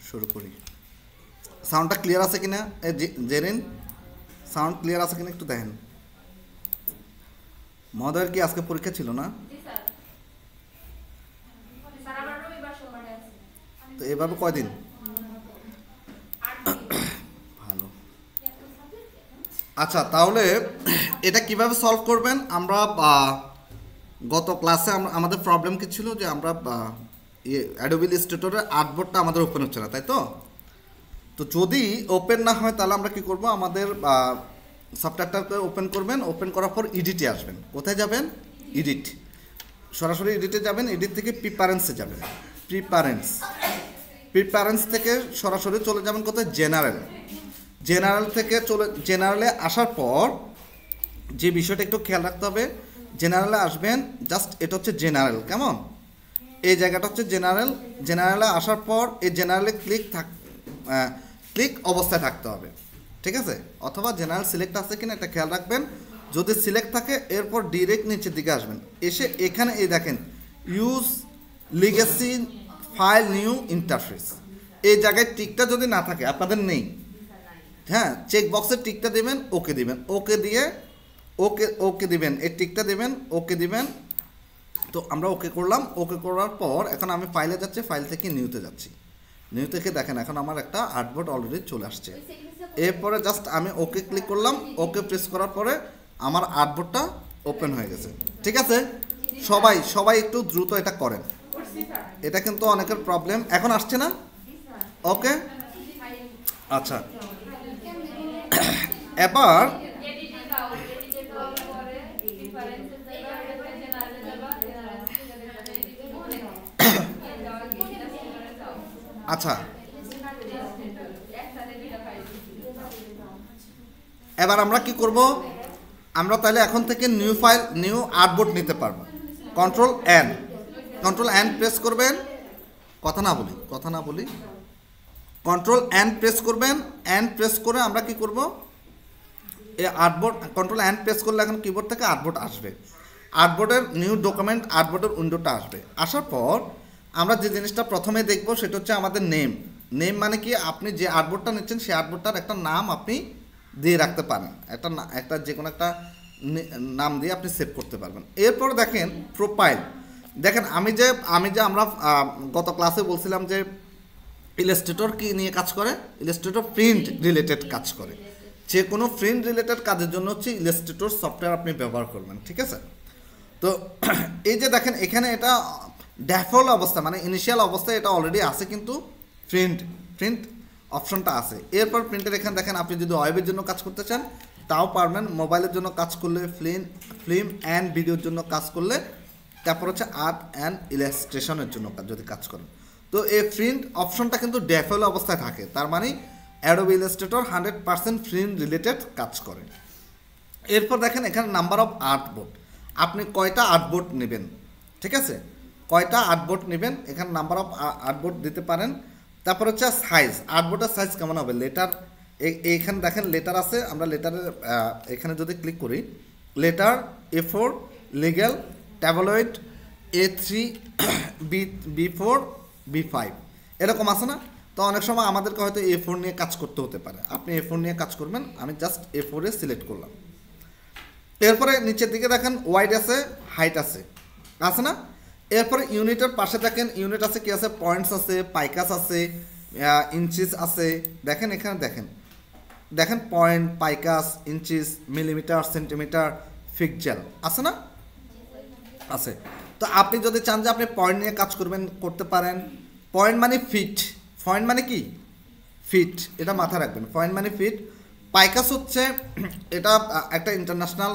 শুরু করি। সাউন্ডটা ক্লিয়ার আছে কিনা জেরিন, সাউন্ড ক্লিয়ার আছে কিনা একটু দেখেন। মহোদয়ের কি আজকে পরীক্ষা ছিল না? তো এভাবে কয়দিন? ভালো। আচ্ছা, তাহলে এটা কিভাবে সলভ করবেন? আমরা গত ক্লাসে আমাদের প্রবলেম কি ছিল, যে আমরা অ্যাডোবি ইলাস্ট্রেটরের আর্টবোর্ডটা আমাদের ওপেন হচ্ছে না, তাই তো? তো যদি ওপেন না হয় তাহলে আমরা কি করব, আমাদের সফটওয়্যারটাকে ওপেন করবেন, ওপেন করার পর এডিটে আসবেন। কোথায় যাবেন? এডিট, সরাসরি এডিটে যাবেন। এডিট থেকে প্রিফারেন্সে যাবেন। প্রিফারেন্স থেকে সরাসরি চলে যাবেন কোথায়? জেনারেল থেকে জেনারেলে আসার পর যে বিষয়টা একটু খেয়াল রাখতে হবে, জেনারেলে আসবেন, জাস্ট এটা হচ্ছে জেনারেল, কেমন? এই জায়গাটা হচ্ছে জেনারেলে আসার পর এই জেনারেলে ক্লিক অবস্থায় থাকতে হবে, ঠিক আছে? অথবা জেনারেল সিলেক্ট আছে কিনা এটা খেয়াল রাখবেন। যদি সিলেক্ট থাকে এরপর ডিরেক্ট নিচের দিকে আসবেন, এসে এখানে এই দেখেন use legacy file new interface, এই জায়গায় টিকটা যদি না থাকে, আপনাদের নেই, হ্যাঁ, চেক বক্সের টিকটা দেবেন, ওকে দিবেন, ওকে দিয়ে ওকে দিবেন, এই টিকটা দেবেন, ওকে দিবেন। তো আমরা ওকে করলাম। ওকে করার পর এখন আমি ফাইলে যাচ্ছি, ফাইল থেকে নিউতে যাচ্ছি। নিউ থেকে দেখেন এখন আমার একটা আর্টবোর্ড অলরেডি চলে আসছে। এরপরে জাস্ট আমি ওকে ক্লিক করলাম, ওকে প্রেস করার পরে আমার আর্টবোর্ডটা ওপেন হয়ে গেছে, ঠিক আছে? সবাই একটু দ্রুত এটা করেন, এটা কিন্তু অনেকের প্রবলেম। এখন আসছে না? ওকে, আচ্ছা, এবার আচ্ছা, এবার আমরা কি করব? আমরা তাহলে এখন থেকে নিউ আর্টবোর্ড নিতে পারবো। কন্ট্রোল এন প্রেস করবেন, কথা না বলি কন্ট্রোল এন প্রেস করবেন। এন প্রেস করে আমরা কি করব, এই আর্টবোর্ড কন্ট্রোল এন প্রেস করলে এখন কিবোর্ড থেকে আর্টবোর্ড আসবে। আর্টবোর্ডের নিউ ডকুমেন্ট, আর্টবোর্ডের উইন্ডোটা আসবে। আসার পর আমরা যে জিনিসটা প্রথমে দেখব সেটা হচ্ছে আমাদের নেম মানে কি, আপনি যে আর্টবোর্ডটা নিচ্ছেন সেই আর্টবোর্ডটার একটা নাম আপনি দিয়ে রাখতে পারেন, একটা যে কোনো একটা নাম দিয়ে আপনি সেভ করতে পারবেন। এরপর দেখেন প্রোফাইল। দেখেন আমি যে আমরা গত ক্লাসে বলছিলাম যে ইলাস্ট্রেটর কি নিয়ে কাজ করে? ইলাস্ট্রেটর প্রিন্ট রিলেটেড কাজ করে। যে কোনো প্রিন্ট রিলেটেড কাজের জন্য হচ্ছে ইলাস্ট্রেটর সফটওয়্যার আপনি ব্যবহার করবেন, ঠিক আছে? তো এই যে দেখেন এখানে এটা ডেফল্ট অবস্থা, মানে ইনিশিয়াল অবস্থায় এটা অলরেডি আছে, কিন্তু প্রিন্ট অপশনটা আছে। এরপর প্রিন্টের এখানে দেখেন আপনি যদি ওয়েবের জন্য কাজ করতে চান তাও পারবেন, মোবাইলের জন্য কাজ করলে, ফিল্ম অ্যান্ড ভিডিওর জন্য কাজ করলে, তারপর হচ্ছে আর্ট অ্যান্ড ইলাস্ট্রেশনের জন্য যদি কাজ করেন। তো এই প্রিন্ট অপশনটা কিন্তু ডেফল্ট অবস্থায় থাকে, তার মানে অ্যাডোবি ইলাস্ট্রেটর 100% প্রিন্ট রিলেটেড কাজ করে। এরপর দেখেন এখানে নাম্বার অফ আর্টবোর্ড, আপনি কয়টা আর্টবোর্ড নেবেন, ঠিক আছে? কয়টা আর্টবোর্ড নেবেন এখানে নাম্বার অফ আর্টবোর্ড দিতে পারেন। তারপর হচ্ছে সাইজ, আর্টবোর্ডের সাইজ কেমন হবে? লেটার, এইখানে দেখেন লেটার আছে, আমরা লেটারের এখানে যদি ক্লিক করি, letter A4, legal, tabloid, A3, B4, B5 এরকম আছে না? তো অনেক সময় আমাদেরকে হয়তো A4 নিয়ে কাজ করতে হতে পারে, আপনি A4 নিয়ে কাজ করবেন। আমি জাস্ট A4 সিলেক্ট করলাম। এরপরে নিচের দিকে দেখেন ওয়াইড আছে, হাইট আছে না? এরপরে ইউনিটের পাশে দেখেন ইউনিট আছে, কি আছে? পয়েন্টস আছে, পাইকাস আছে, ইঞ্চিস আছে। দেখেন এখানে দেখেন point, picas, inches, millimetre, centimetre, pixel আছে না? আছে। তো আপনি যদি চান যে আপনি পয়েন্ট নিয়ে কাজ করতে পারেন। পয়েন্ট মানে ফিট, পয়েন্ট মানে কি? ফিট, এটা মাথায় রাখবেন। পয়েন্ট মানে ফিট। পাইকাস হচ্ছে এটা একটা ইন্টারন্যাশনাল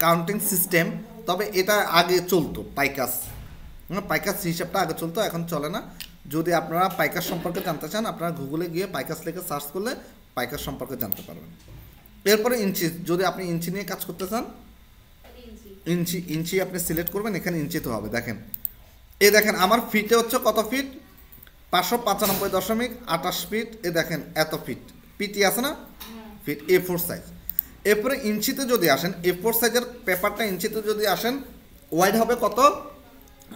কাউন্টিং সিস্টেম, তবে এটা আগে চলতো পাইকাস হিসাবটা আগে চলতো, এখন চলে না। যদি আপনারা পাইকাস সম্পর্কে জানতে চান, আপনারা গুগলে গিয়ে পাইকাস লিখে সার্চ করলে পাইকাস সম্পর্কে জানতে পারবেন। এরপরে ইঞ্চি, যদি আপনি ইঞ্চি নিয়ে কাজ করতে চান, ইঞ্চি আপনি সিলেক্ট করবেন, এখানে ইঞ্চিতে হবে। দেখেন দেখেন আমার ফিটে হচ্ছে কত ফিট? 595.28 ফিট। দেখেন এত ফিট, পিটি আছে না? ফিট। A4 size. এরপরে ইঞ্চিতে যদি আসেন, A4 সাইজের পেপারটা ইঞ্চিতে যদি আসেন, ওয়াইড হবে কত?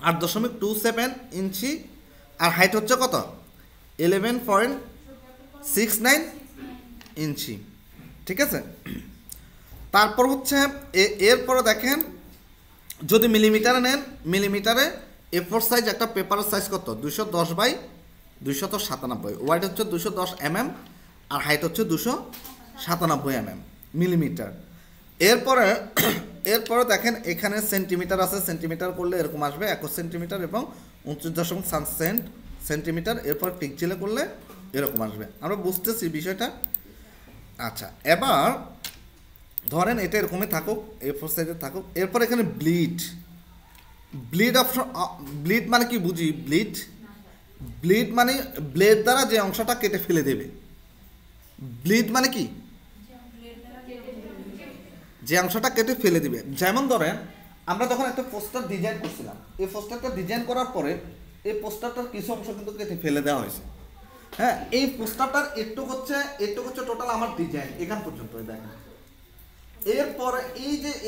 8.27 ইঞ্চি। আর হাইট হচ্ছে কত? 11.69 ইঞ্চি, ঠিক আছে। তারপর হচ্ছে এরপরে দেখেন যদি মিলিমিটারে নেন, মিলিমিটারে A4 সাইজ একটা পেপারের সাইজ কত 210/297, ওয়াইড হচ্ছে 210 mm আর হাইট হচ্ছে 297 mm মিলিমিটার। এরপরে দেখেন এখানে সেন্টিমিটার আছে, সেন্টিমিটার করলে এরকম আসবে 21 সেন্টিমিটার এবং 29.7 সেন্টিমিটার। এরপর পিক্সেলে করলে এরকম আসবে। আমরা বুঝতেছি বিষয়টা। আচ্ছা, এবার ধরেন এটা এরকমই থাকুক, A4 সাইজে থাকুক। এরপর এখানে ব্লিড অপশন, ব্লিড মানে কি বুঝি? ব্লিড মানে ব্লেড দ্বারা যে অংশটা কেটে ফেলে দেবে। ব্লিড মানে কি? যে অংশটা কেটে ফেলে দিবে। যেমন ধরেন আমরা যখন একটা পোস্টার ডিজাইন করছিলাম, এই পোস্টারটা ডিজাইন করার পরে এই পোস্টারটার কিছু অংশ কিন্তু কেটে ফেলে দেওয়া হয়েছে। হ্যাঁ, এই পোস্টারটার একটু হচ্ছে টোটাল আমার ডিজাইন এখান পর্যন্ত দেখেন।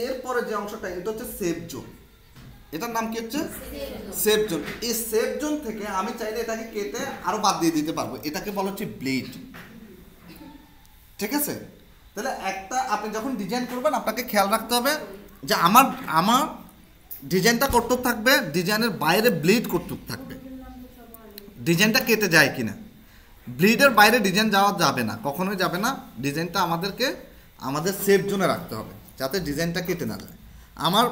এরপরে যে অংশটা এটা হচ্ছে সেভ জোন। এটার নাম কি হচ্ছে? Save zone. এই সেভ জোন থেকে আমি চাইলে এটাকে কেটে আরো বাদ দিয়ে দিতে পারবো। এটাকে বলা হচ্ছে ব্লেড, ঠিক আছে। তাহলে একটা আপনি যখন ডিজাইন করবেন আপনাকে খেয়াল রাখতে হবে যে আমার ডিজাইনটা কতটুক থাকবে, ডিজাইনের বাইরে ব্লিড কতটুক থাকবে, ডিজাইনটা কেটে যায় কিনা। ব্লিডের বাইরে ডিজাইন যাওয়া যাবে না, কখনোই যাবে না। ডিজাইনটা আমাদের সেফ জোনে রাখতে হবে যাতে ডিজাইনটা কেটে না যায়। আমার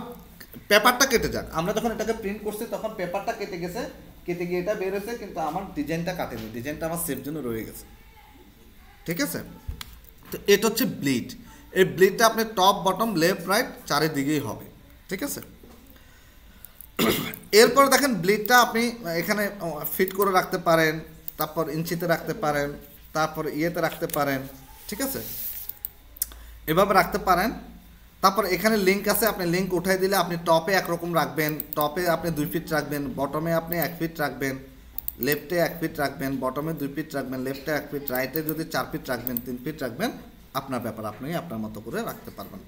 পেপারটা কেটে যাক, আমরা যখন এটাকে প্রিন্ট করছি তখন পেপারটা কেটে গেছে, কেটে গিয়ে এটা বের হয়েছে, কিন্তু আমার ডিজাইনটা কাটেনি, ডিজাইনটা আমার সেফ জোনে রয়ে গেছে, ঠিক আছে। তো এটা হচ্ছে ব্লিড। এই ব্লিডটা আপনি টপ বটম লেফট রাইট চারিদিকেই হবে, ঠিক আছে। এরপর দেখেন ব্লিডটা আপনি এখানে ফিট করে রাখতে পারেন, তারপর ইঞ্চিতে রাখতে পারেন, তারপর ইয়েতে রাখতে পারেন, ঠিক আছে, এভাবে রাখতে পারেন। তারপর এখানে লিঙ্ক আছে, আপনি লিঙ্ক উঠাই দিলে আপনি টপে একরকম রাখবেন, টপে আপনি 2 ফিট রাখবেন, বটমে আপনি 1 ফিট রাখবেন, লেফটে 1 ফিট রাখবেন, বটমে 2 ফিট রাখবেন, লেফটে 1 ফিট, রাইটে যদি 4 ফিট রাখবেন, 3 ফিট রাখবেন, আপনার ব্যাপার, আপনি আপনার মতো করে রাখতে পারবেন।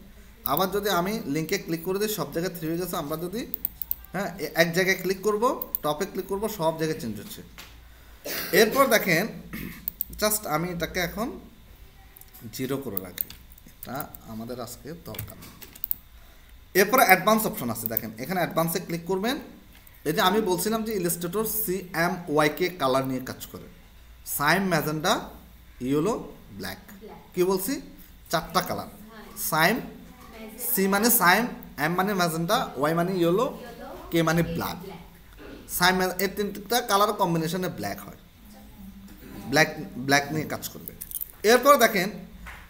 আবার যদি আমি লিঙ্কে ক্লিক করে দিই সব জায়গায় 3 হয়ে গেছে, আমরা যদি এক জায়গায় ক্লিক করব, টপে ক্লিক করব, সব জায়গায় চেঞ্জ হচ্ছে। এরপর দেখেন জাস্ট আমি এটাকে এখন 0 করে রাখি, এটা আমাদের আজকে দরকার। এরপরে অ্যাডভান্স অপশন আছে, দেখেন এখানে অ্যাডভান্সে ক্লিক করবেন। এই যে আমি বলছিলাম যে ইলাস্ট্রেটর CMYK কালার নিয়ে কাজ করে, সাইম, ম্যাজেন্ডা, ইয়েলো, ব্ল্যাক। কি বলছি? 4টা কালার। সাইম, C মানে সাইম, M মানে ম্যাজেন্ডা, Y মানে ইয়েলো, K মানে ব্ল্যাক। সাইম, এই 3টা কালার কম্বিনেশনে ব্ল্যাক হয়, ব্ল্যাক নিয়ে কাজ করবে। এরপর দেখেন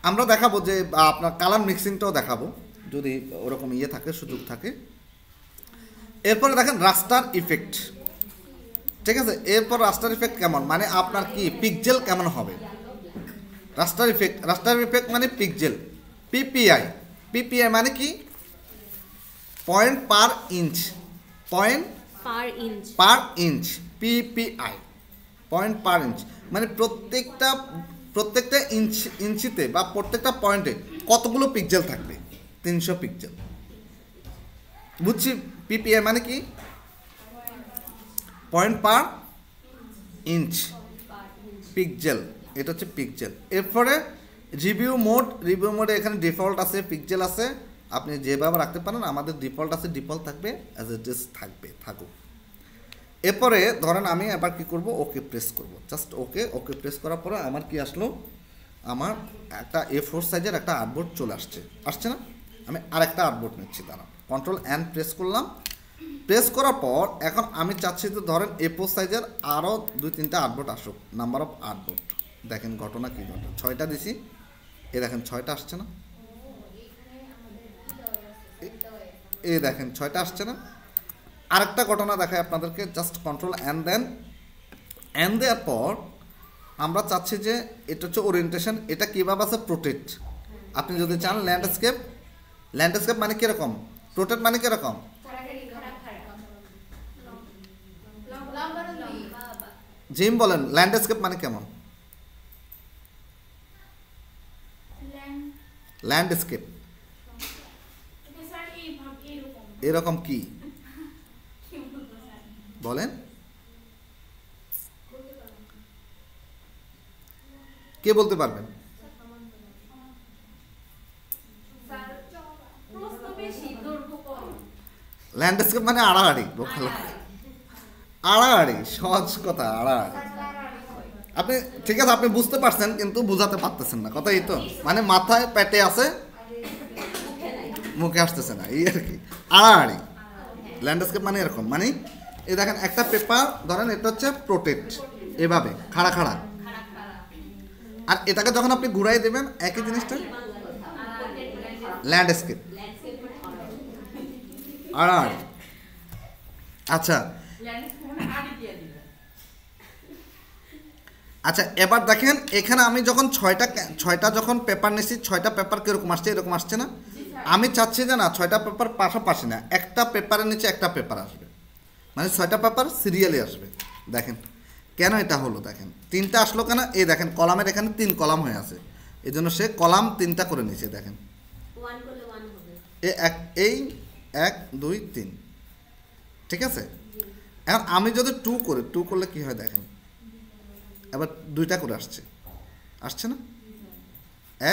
আমরা দেখাবো যে আপনার কালার মিক্সিংটাও দেখাবো যদি ওরকম থাকে, সুযোগ থাকে। এরপরে দেখেন রাস্টার ইফেক্ট, ঠিক আছে। এরপর রাস্টার ইফেক্ট কেমন, মানে আপনার কি পিক্সেল কেমন হবে। রাস্টার ইফেক্ট মানে পিক্সেল। পিপিআই মানে কি? পয়েন্ট পার ইঞ্চ, পিপিআই পয়েন্ট পার ইঞ্চ, মানে প্রত্যেকটা ইঞ্চিতে বা প্রত্যেকটা পয়েন্টে কতগুলো পিক্সেল থাকবে? 300 পিক্সেল। বুঝছি? পিপিআই মানে কি? পয়েন্ট পার ইঞ্চ, পিক্সেল, এটা হচ্ছে পিক্সেল। এরপরে রিভিউ মোডে এখানে ডিফল্ট আছে, পিক্সেল আছে, আপনি যেভাবে রাখতে পারেন। আমাদের ডিফল্ট আছে, ডিফল্ট থাকবে, অ্যাজ ইট ইজ থাকুক। এরপরে ধরেন আমি এবার কি করব, ওকে প্রেস করব, জাস্ট ওকে প্রেস করার পরে আমার কি আসলো, আমার একটা A4 সাইজের একটা আর্টবোর্ড চলে আসছে না। আমি আরেকটা আর্টবোর্ড নিচ্ছি, দাঁড়ান, Ctrl+N প্রেস করলাম। প্রেস করার পর এখন আমি চাচ্ছি যে ধরেন A4 সাইজের আরও 2-3টা আর্টবোর্ড আসুক। নাম্বার অফ আর্টবোর্ড দেখেন, ঘটনা কি ঘটে, 6টা দিছি, এ দেখেন 6টা আসছে না, এ দেখেন 6টা আসছে না। আরেকটা ঘটনা দেখায় আপনাদেরকে, জাস্ট Ctrl+N দেন, N দেওয়ার পর আমরা চাচ্ছি যে এটা হচ্ছে ওরিয়েন্টেশন, এটা কীভাবে আছে প্রোটেক্ট। আপনি যদি চান ল্যান্ডস্কেপ মানে কীরকম, প্রোটেক্ট মানে কীরকম, জিম বলেন ল্যান্ডস্কেপ মানে কেমন? ল্যান্ডস্কেপ এরকম কি বলেন? কে বলতে পারবেন? ল্যান্ডস্কেপ মানে আড়াআড়ি, আড়াআড়ি, সহজ কথা, আড়াআড়ি। আপনি ঠিক আছে, আপনি বুঝতে পারছেন কিন্তু বুঝাতে পারতেছেন না, কথা এই তো, মানে মাথায় পেটে আছে মুখে আসতেছে না, এই আর কি। আড়াআড়ি ল্যান্ডস্কেপ মানে এরকম, মানে এই দেখেন একটা পেপার ধরেন, এটা হচ্ছে প্রোটেক্ট, এভাবে খাড়া খাড়া, আর এটাকে যখন আপনি ঘুরাই দেবেন একই জিনিসটা ল্যান্ডস্কেপ, আড়াআড়ি। আচ্ছা আচ্ছা, এবার দেখেন এখানে আমি যখন ছয়টা যখন পেপার নিচ্ছি, 6টা পেপার কীরকম আসছে, এরকম আসছে না? আমি চাচ্ছি যে না 6টা পেপার পাশাপাশি না, একটা পেপারের নিচে একটা পেপার আসবে, মানে 6টা পেপার সিরিয়ালি আসবে। দেখেন কেন এটা হলো, দেখেন 3টা আসলো কেন, এই দেখেন কলামের এখানে 3 কলাম হয়ে আছে, এই জন্য সে কলাম 3টা করে নিয়েছে। দেখেন এই 1 2 3, ঠিক আছে। এখন আমি যদি 2 করি, 2 করলে কি হয় দেখেন, এবার 2টা করে আসছে না,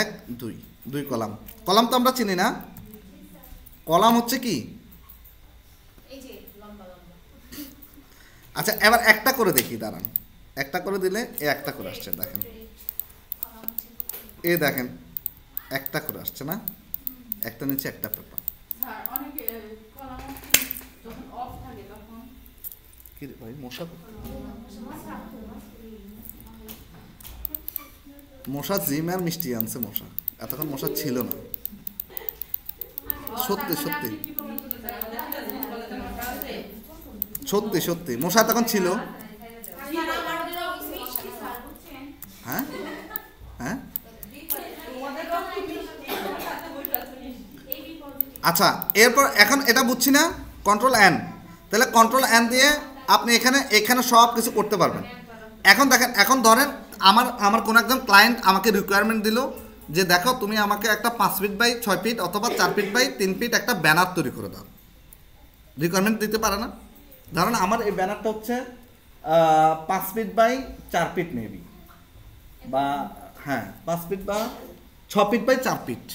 1 2 2 কলাম। কলাম তো আমরা চিনি না, কলাম হচ্ছে কি? আচ্ছা এবার একটা করে দেখি, দাঁড়ান, একটা করে দিলে এ একটা করে আসছে, দেখেন এ দেখেন একটা করে আসছে না, একটা নিচে একটা পেপার। কি রে ভাই, মশা জিম আর মিষ্টি আনছে, মশা এতক্ষণ মশা ছিল না, সত্যি সত্যি সত্যি সত্যি মশা তখন ছিল। হ্যাঁ হ্যাঁ, আচ্ছা এরপর এখন এটা বুঝছি না, কন্ট্রোল এন, তাহলে কন্ট্রোল এন দিয়ে আপনি এখানে সব কিছু করতে পারবেন। এখন দেখেন, এখন ধরেন আমার কোনো একজন ক্লায়েন্ট আমাকে রিকোয়ারমেন্ট দিল যে দেখো তুমি আমাকে একটা 5 ফিট বাই 6 ফিট অথবা 4 ফিট বাই 3 ফিট একটা ব্যানার তৈরি করে দাও। রিকোয়ারমেন্ট দিতে পারে না? ধরেন আমার এই ব্যানারটা হচ্ছে 5 ফিট বাই 4 ফিট মেবি, বা হ্যাঁ 5 ফিট বা 6 ফিট বাই 4 ফিট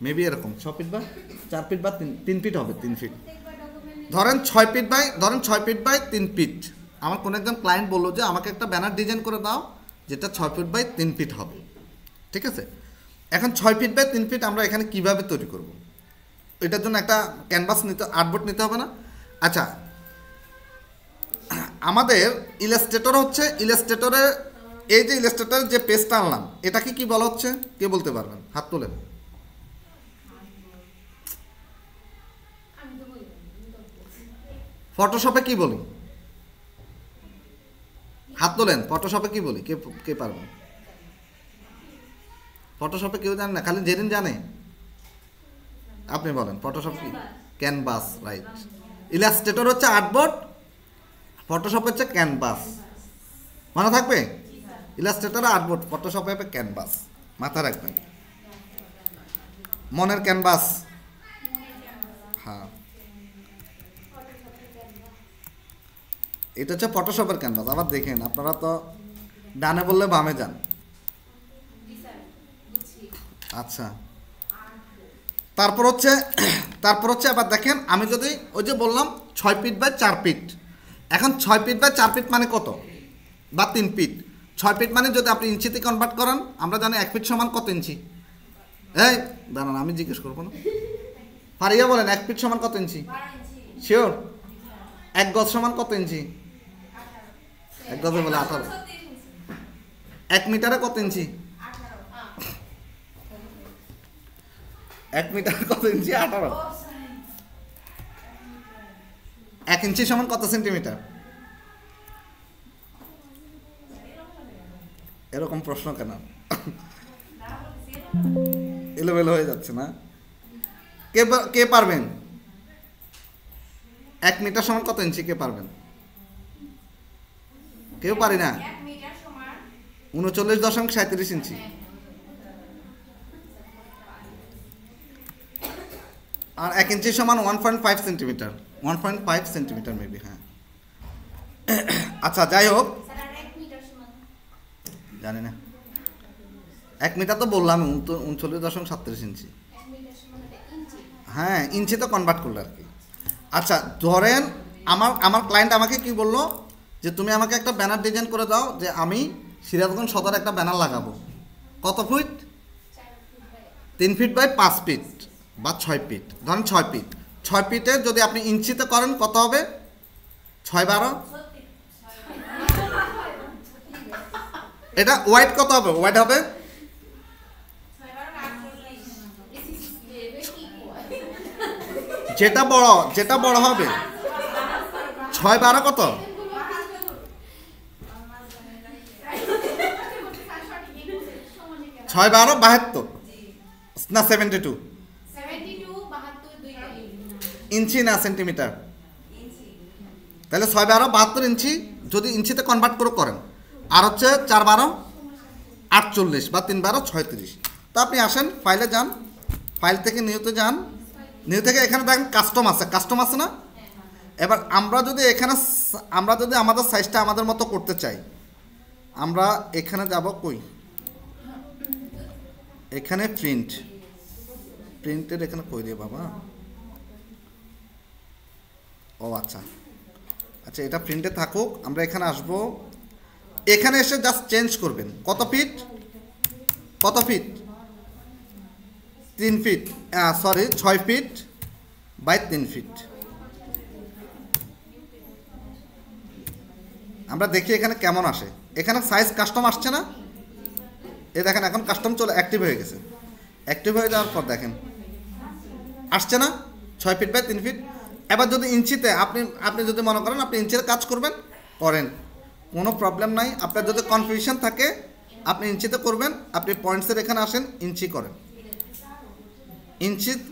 মেবি, এরকম 6 ফিট বা 4 ফিট বা 3 ফিট হবে, 3 ফিট, ধরেন 6 ফিট বাই 3 ফিট। আমার কোনো একজন ক্লায়েন্ট বললো যে আমাকে একটা ব্যানার ডিজাইন করে দাও যেটা 6 ফিট বাই 3 ফিট হবে, ঠিক আছে। এখন 6 ফিট বাই 3 ফিট আমরা এখানে কিভাবে তৈরি করব? এটার জন্য একটা ক্যানভাস আর্টবোর্ড নিতে হবে না? আচ্ছা, আমাদের ইলাস্ট্রেটর হচ্ছে, ইলাস্ট্রেটরের এই যে ইলাস্ট্রেটরের যে পেজটা আনলাম, এটাকে কি বলা হচ্ছে, কে বলতে পারবেন? হাত তোলেন। ফটোশপে কি বলি? হাত তোলেন। ফটোশপে কি বলি? কে পারবেন? ফটোশপে কেউ জানে না, খালি জেরিন জানে। আপনি বলেন ফটোশপ কি? Canvas, right. ইলাস্ট্রেটর হচ্ছে আর্টবোর্ড, ফটোশপ হচ্ছে ক্যানভাস, মনে থাকবে? ইলাস্ট্রেটর আর্টবোর্ড, ফটোশপ হবে ক্যানভাস, মাথা রাখবেন। মনের ক্যানভাস, হ্যাঁ এটা হচ্ছে ফটোশপের ক্যানভাস। আবার দেখেন, আপনারা তো ডানে বললে বামে যান। আচ্ছা, তারপর হচ্ছে আবার দেখেন, আমি যদি ওই যে বললাম 6 ফিট বাই 4 ফিট, এখন 6 ফিট বাই 4 ফিট মানে কত? বা 3 ফিট। 6 ফিট মানে যদি আপনি ইঞ্চিতে কনভার্ট করেন, আমরা জানি 1 ফিট সমান কত ইঞ্চি? এই দাঁড়ান, আমি জিজ্ঞেস করবো না, ফারিয়া বলেন 1 ফিট সমান কত ইঞ্চি? শিওর? 1 গজ সমান কত ইঞ্চি? 1 গজে বলে 18। 1 মিটারে কত ইঞ্চি? 1 মিটারে কত ইঞ্চি? 18। 1 ইঞ্চি সমান কত সেন্টিমিটার? এরকম প্রশ্ন কেন? এলোমেলো হয়ে যাচ্ছে না? কে পারবেন? 1 মিটার সমান কত ইঞ্চি? কে পারবেন? কেউ পারি না? 39.37 ইঞ্চি। আর 1 ইঞ্চি সমান 1.5 সেন্টিমিটার, 1.5 সেন্টিমিটার মেবি, হ্যাঁ। আচ্ছা যাই হোক, জানি না, 1 মিটার তো বললাম 39.37 ইঞ্চি। হ্যাঁ, ইঞ্চিতে কনভার্ট করলে আর কি। আচ্ছা ধরেন আমার ক্লায়েন্ট আমাকে কি বললো যে তুমি আমাকে একটা ব্যানার ডিজাইন করে দাও, যে আমি সিরাজগঞ্জ সদর একটা ব্যানার লাগাবো। কত ফিট? 3 ফিট বাই 5 ফিট বা 6 ফিট, ধরেন 6 ফিট। 6 ফিটে যদি আপনি ইঞ্চিতে করেন কত হবে? 6/12। এটা ওয়াইড কত হবে? ওয়াইড হবে যেটা বড় হবে 6/12 কত? 6/12 72 না 72 ইঞ্চি না সেন্টিমিটার? তাহলে 6/12 72 ইঞ্চি যদি ইঞ্চিতে কনভার্ট করে করেন। আর হচ্ছে 4/12 48 বা 3/12 36। তো আপনি আসেন, ফাইলে যান, ফাইল থেকে নিউতে যান, নিউ থেকে এখানে দেখেন কাস্টম আছে না? এবার আমরা যদি আমাদের সাইজটা আমাদের মতো করতে চাই, আমরা এখানে যাব, কই এখানে প্রিন্টের এখানে কই দিয়ে বাবা, ও আচ্ছা, এটা প্রিন্টে থাকুক। আমরা এখানে আসব, এখানে এসে জাস্ট চেঞ্জ করবেন কত feet 3 feet, sorry 6 feet by 3 feet. আমরা দেখি এখানে কেমন আসে। এখানে সাইজ কাস্টম আসছে না? এই দেখেন এখন কাস্টম চলে অ্যাক্টিভ হয়ে গেছে। অ্যাক্টিভ হয়ে যাওয়ার পর দেখেন আসছে না 6 ফিট বাই 3 ফিট। এবার যদি ইঞ্চিতে আপনি যদি মনে করেন আপনি ইঞ্চিতে কাজ করেন, কোনো প্রবলেম নাই। আপনার যদি কনফিউশন থাকে আপনি ইঞ্চিতে করবেন, আপনি পয়েন্টসের এখানে আসেন, ইঞ্চি করেন।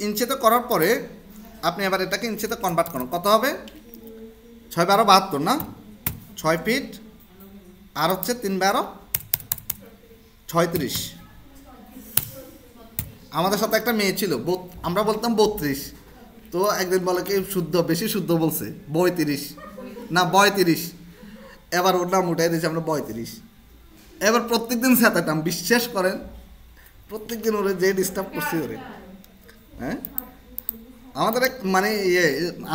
ইঞ্চিতে করার পরে আপনি এবার এটাকে ইঞ্চিতে কনভার্ট করুন। কত হবে? 6/12 72 না? 6 ফিট আর হচ্ছে 3/12 36। আমাদের সাথে একটা মেয়ে ছিল, আমরা বলতাম 32, তো একদিন বলে কি বেশি শুদ্ধ বলছে 32 না 32। এবার ওর নাম উঠাই দিয়েছি আমরা 32। এবার প্রত্যেকদিন সাঁতারতাম, বিশ্বাস করেন প্রত্যেকদিন ওরে যে ডিস্টার্ব করছি ওরে। হ্যাঁ, আমাদের এক মানে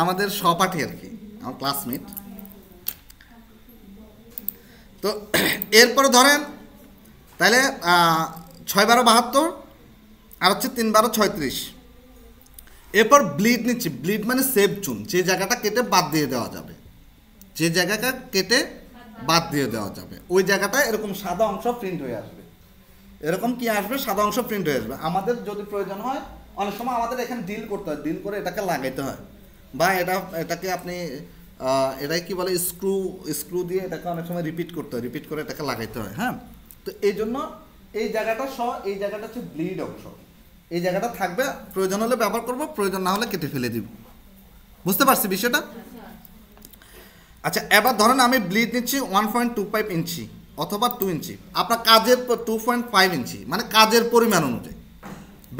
আমাদের সহপাঠী আর কি, আমার ক্লাসমেট। তো এরপরে ধরেন তাহলে 6/12 72 আর হচ্ছে 3/12 36। এরপর ব্লিড নিচ্ছি। ব্লিড মানে সেভ জোন, যে জায়গাটা কেটে বাদ দিয়ে দেওয়া যাবে, ওই জায়গাটায় এরকম সাদা অংশ প্রিন্ট হয়ে আসবে। এরকম কি আসবে? সাদা অংশ প্রিন্ট হয়ে আসবে। আমাদের যদি প্রয়োজন হয় অনেক সময় আমাদের এখানে ডিল করতে হয়, ডিল করে এটাকে লাগাইতে হয়, বা এটাকে আপনি এটাই কি বলে স্ক্রু দিয়ে এটাকে অনেক সময় রিপিট করতে হয়, রিপিট করে এটাকে লাগাইতে হয়। হ্যাঁ, তো এই জন্য এই জায়গাটা এই জায়গাটা হচ্ছে ব্লিড অংশ। এই জায়গাটা থাকবে, প্রয়োজন হলে ব্যবহার করব, প্রয়োজন না হলে কেটে ফেলে দিব। বুঝতে পারছি বিষয়টা? আচ্ছা, এবার ধরেন আমি ব্লিড নিচ্ছি 1.25 ইঞ্চি অথবা 2 ইঞ্চি। আপনার কাজের 2.5 ইঞ্চি, মানে কাজের পরিমাণ অনুযায়ী।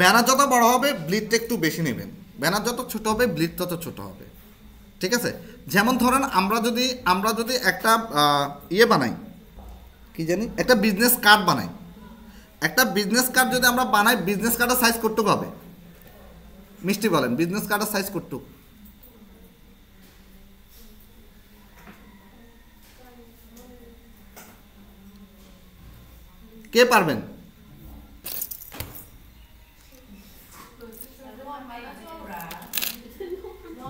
ব্যানার যত বড় হবে ব্লিডটা একটু বেশি নেবেন, ব্যানার যত ছোট হবে ব্লিড তত ছোট হবে। ঠিক আছে? যেমন ধরেন আমরা যদি একটা বানাই, কি জানি, একটা বিজনেস কার্ড বানাই। একটা বিজনেস কার্ড যদি আমরা বানাই, বিজনেস কার্ডের সাইজ কতটুকু হবে? মিষ্টি বলেন, বিজনেস কার্ডের সাইজ কতটুকু? কে পারবেন?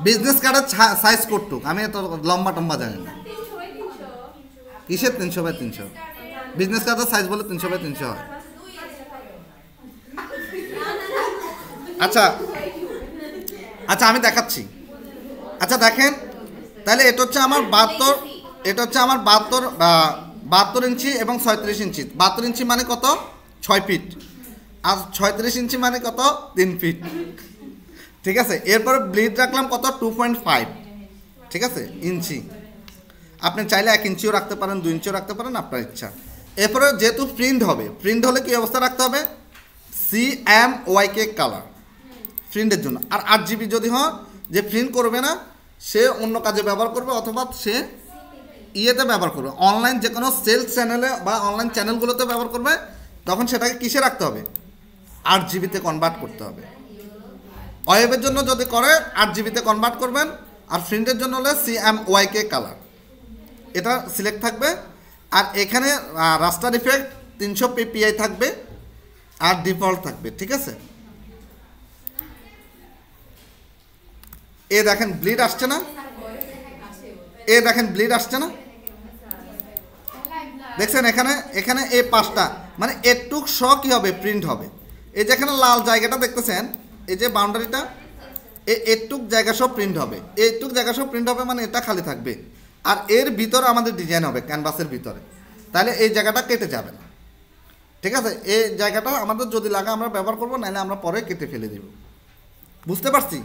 বিজনেস কার্ডের সাইজ কতটুকু? আমি এত লম্বা টম্বা জানি না। কিসের 300 বাই 300? বিজনেস কার্ডের সাইজ বলে 300 বাই 300 হয়। আচ্ছা আমি দেখাচ্ছি। আচ্ছা দেখেন, তাহলে এটা হচ্ছে আমার 72 ইঞ্চি এবং 36 ইঞ্চি। 72 ইঞ্চি মানে কত? 6 ফিট। আর 36 ইঞ্চি মানে কত? 3 ফিট। ঠিক আছে? এরপরে ব্লিড রাখলাম কত? 2.5। ঠিক আছে, ইঞ্চি। আপনি চাইলে 1 ইঞ্চিও রাখতে পারেন, 2 ইঞ্চিও রাখতে পারেন, আপনার ইচ্ছা। এরপরে যেহেতু প্রিন্ট হলে কি অবস্থা রাখতে হবে? CMYK কালার প্রিন্টের জন্য। আর 8 GB যদি হয়, যে প্রিন্ট করবে না সে অন্য কাজে ব্যবহার করবে, অথবা সে ব্যবহার করবে, অনলাইন যে কোনো সেলস চ্যানেলে বা অনলাইন চ্যানেলগুলোতে ব্যবহার করবে। তখন সেটাকে কিসে রাখতে হবে? 8 জিবিতে কনভার্ট করতে হবে। ওয়েবের জন্য যদি করে 8 জিবিতে কনভার্ট করবেন, আর প্রিন্টের জন্য হলে CMYK কালার, এটা সিলেক্ট থাকবে। আর এখানে রাস্টার ইফেক্ট 300 ppi থাকবে আর ডিফল্ট থাকবে, ঠিক আছে? এ দেখেন ব্লিড আসছে না, এ দেখেন ব্লিড আসছে না, দেখছেন? এখানে এখানে এই 5টা মানে এটুক শ কি হবে? প্রিন্ট হবে। এই যেখানে লাল জায়গাটা দেখতেছেন, এই যে বাউন্ডারিটা, এটুক জায়গা সব প্রিন্ট হবে। এইটুক জায়গা সব প্রিন্ট হবে মানে এটা খালি থাকবে। আর এর ভিতরে আমাদের ডিজাইন হবে ক্যানভাসের ভিতরে, তাহলে এই জায়গাটা কেটে যাবে না, ঠিক আছে? এই জায়গাটা আমাদের যদি লাগে আমরা ব্যবহার করবো, নাহলে আমরা পরে কেটে ফেলে দেব। বুঝতে পারছি?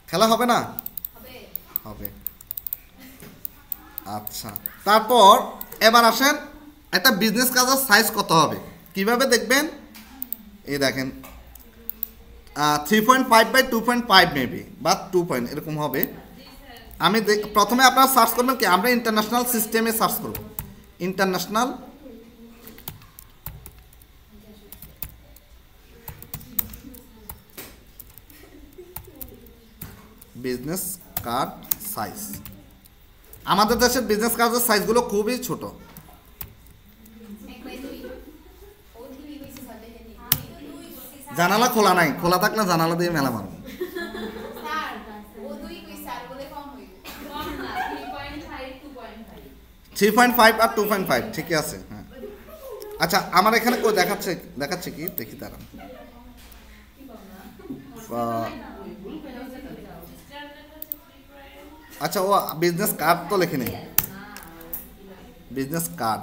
খেলা হবে না? হবে। আচ্ছা, তারপর এবার আসেন একটা বিজনেস কার্ডের সাইজ কত হবে, কিভাবে দেখবেন? এই দেখেন 3.5 বাই 2.5 মেবি বা 2 পয়েন্ট এরকম হবে। আমি প্রথমে আপনারা সার্চ করবেন কি, আমরা ইন্টারন্যাশনাল সিস্টেমে সার্চ করব, ইন্টারন্যাশনাল বিজনেস কার্ড সাইজ। আমাদের দেশের বিজনেস কার্ডের সাইজগুলো খুবই ছোট। জানালা খোলা নাই, খোলা থাকলে জানালা দিয়ে মেলা মারব। 3.5 আর 2.5 ঠিকই আছে, হ্যাঁ। আচ্ছা, আমার এখানে কই দেখাচ্ছে কি দেখি দাঁড়ান। আচ্ছা, ও বিজনেস কার্ড তো লেখে নেই, বিজনেস কার্ড।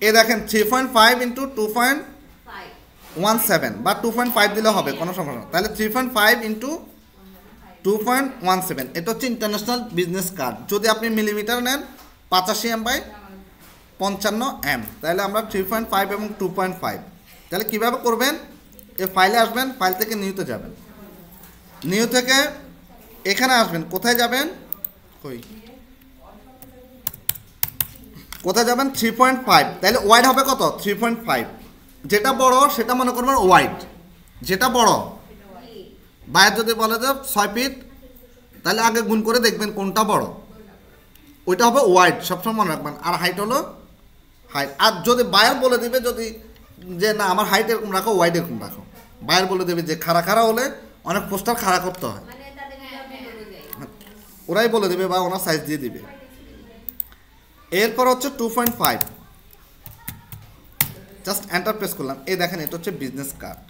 এ দেখেন 3.5 ইন্টু 2.17 বা 2.5 দিলে হবে, কোনো সমস্যা না। তাহলে 3.5 ইন্টু 2.17, এটা হচ্ছে ইন্টারন্যাশনাল বিজনেস কার্ড। যদি আপনি মিলিমিটার নেন 85 এম বাই 55 এম, তাহলে আমরা 3.5 এবং 2.5। তাহলে কীভাবে করবেন? এই ফাইলে আসবেন, ফাইল থেকে নিউতে যাবেন, নিউ থেকে এখানে আসবেন, কোথায় যাবেন? কোথায় যাবেন? 3.5। তাহলে ওয়াইড হবে কত? 3.5। যেটা বড় সেটা মনে করবেন ওয়াইড, যেটা বড়। বাইরে যদি বলে যে 6 ফিট, তাহলে আগে গুণ করে দেখবেন কোনটা বড়, ওইটা হবে ওয়াইড, সবসময় মনে রাখবেন। আর হাইট হলো হাইট। আর যদি বায়ার বলে দিবে যদি যে না আমার হাইট এরকম রাখো, ওয়াইড এরকম রাখো, বায়ার বলে দেবে যে খাড়া হলে অনেক পোস্টার খাড়া করতে হয়, ওরাই বলে দেবে বা ওনার সাইজ দিয়ে দিবে। এরপর হচ্ছে 2.5, জাস্ট এন্টার প্রেস করলাম। এই দেখেন এটা হচ্ছে বিজনেস কার্ড।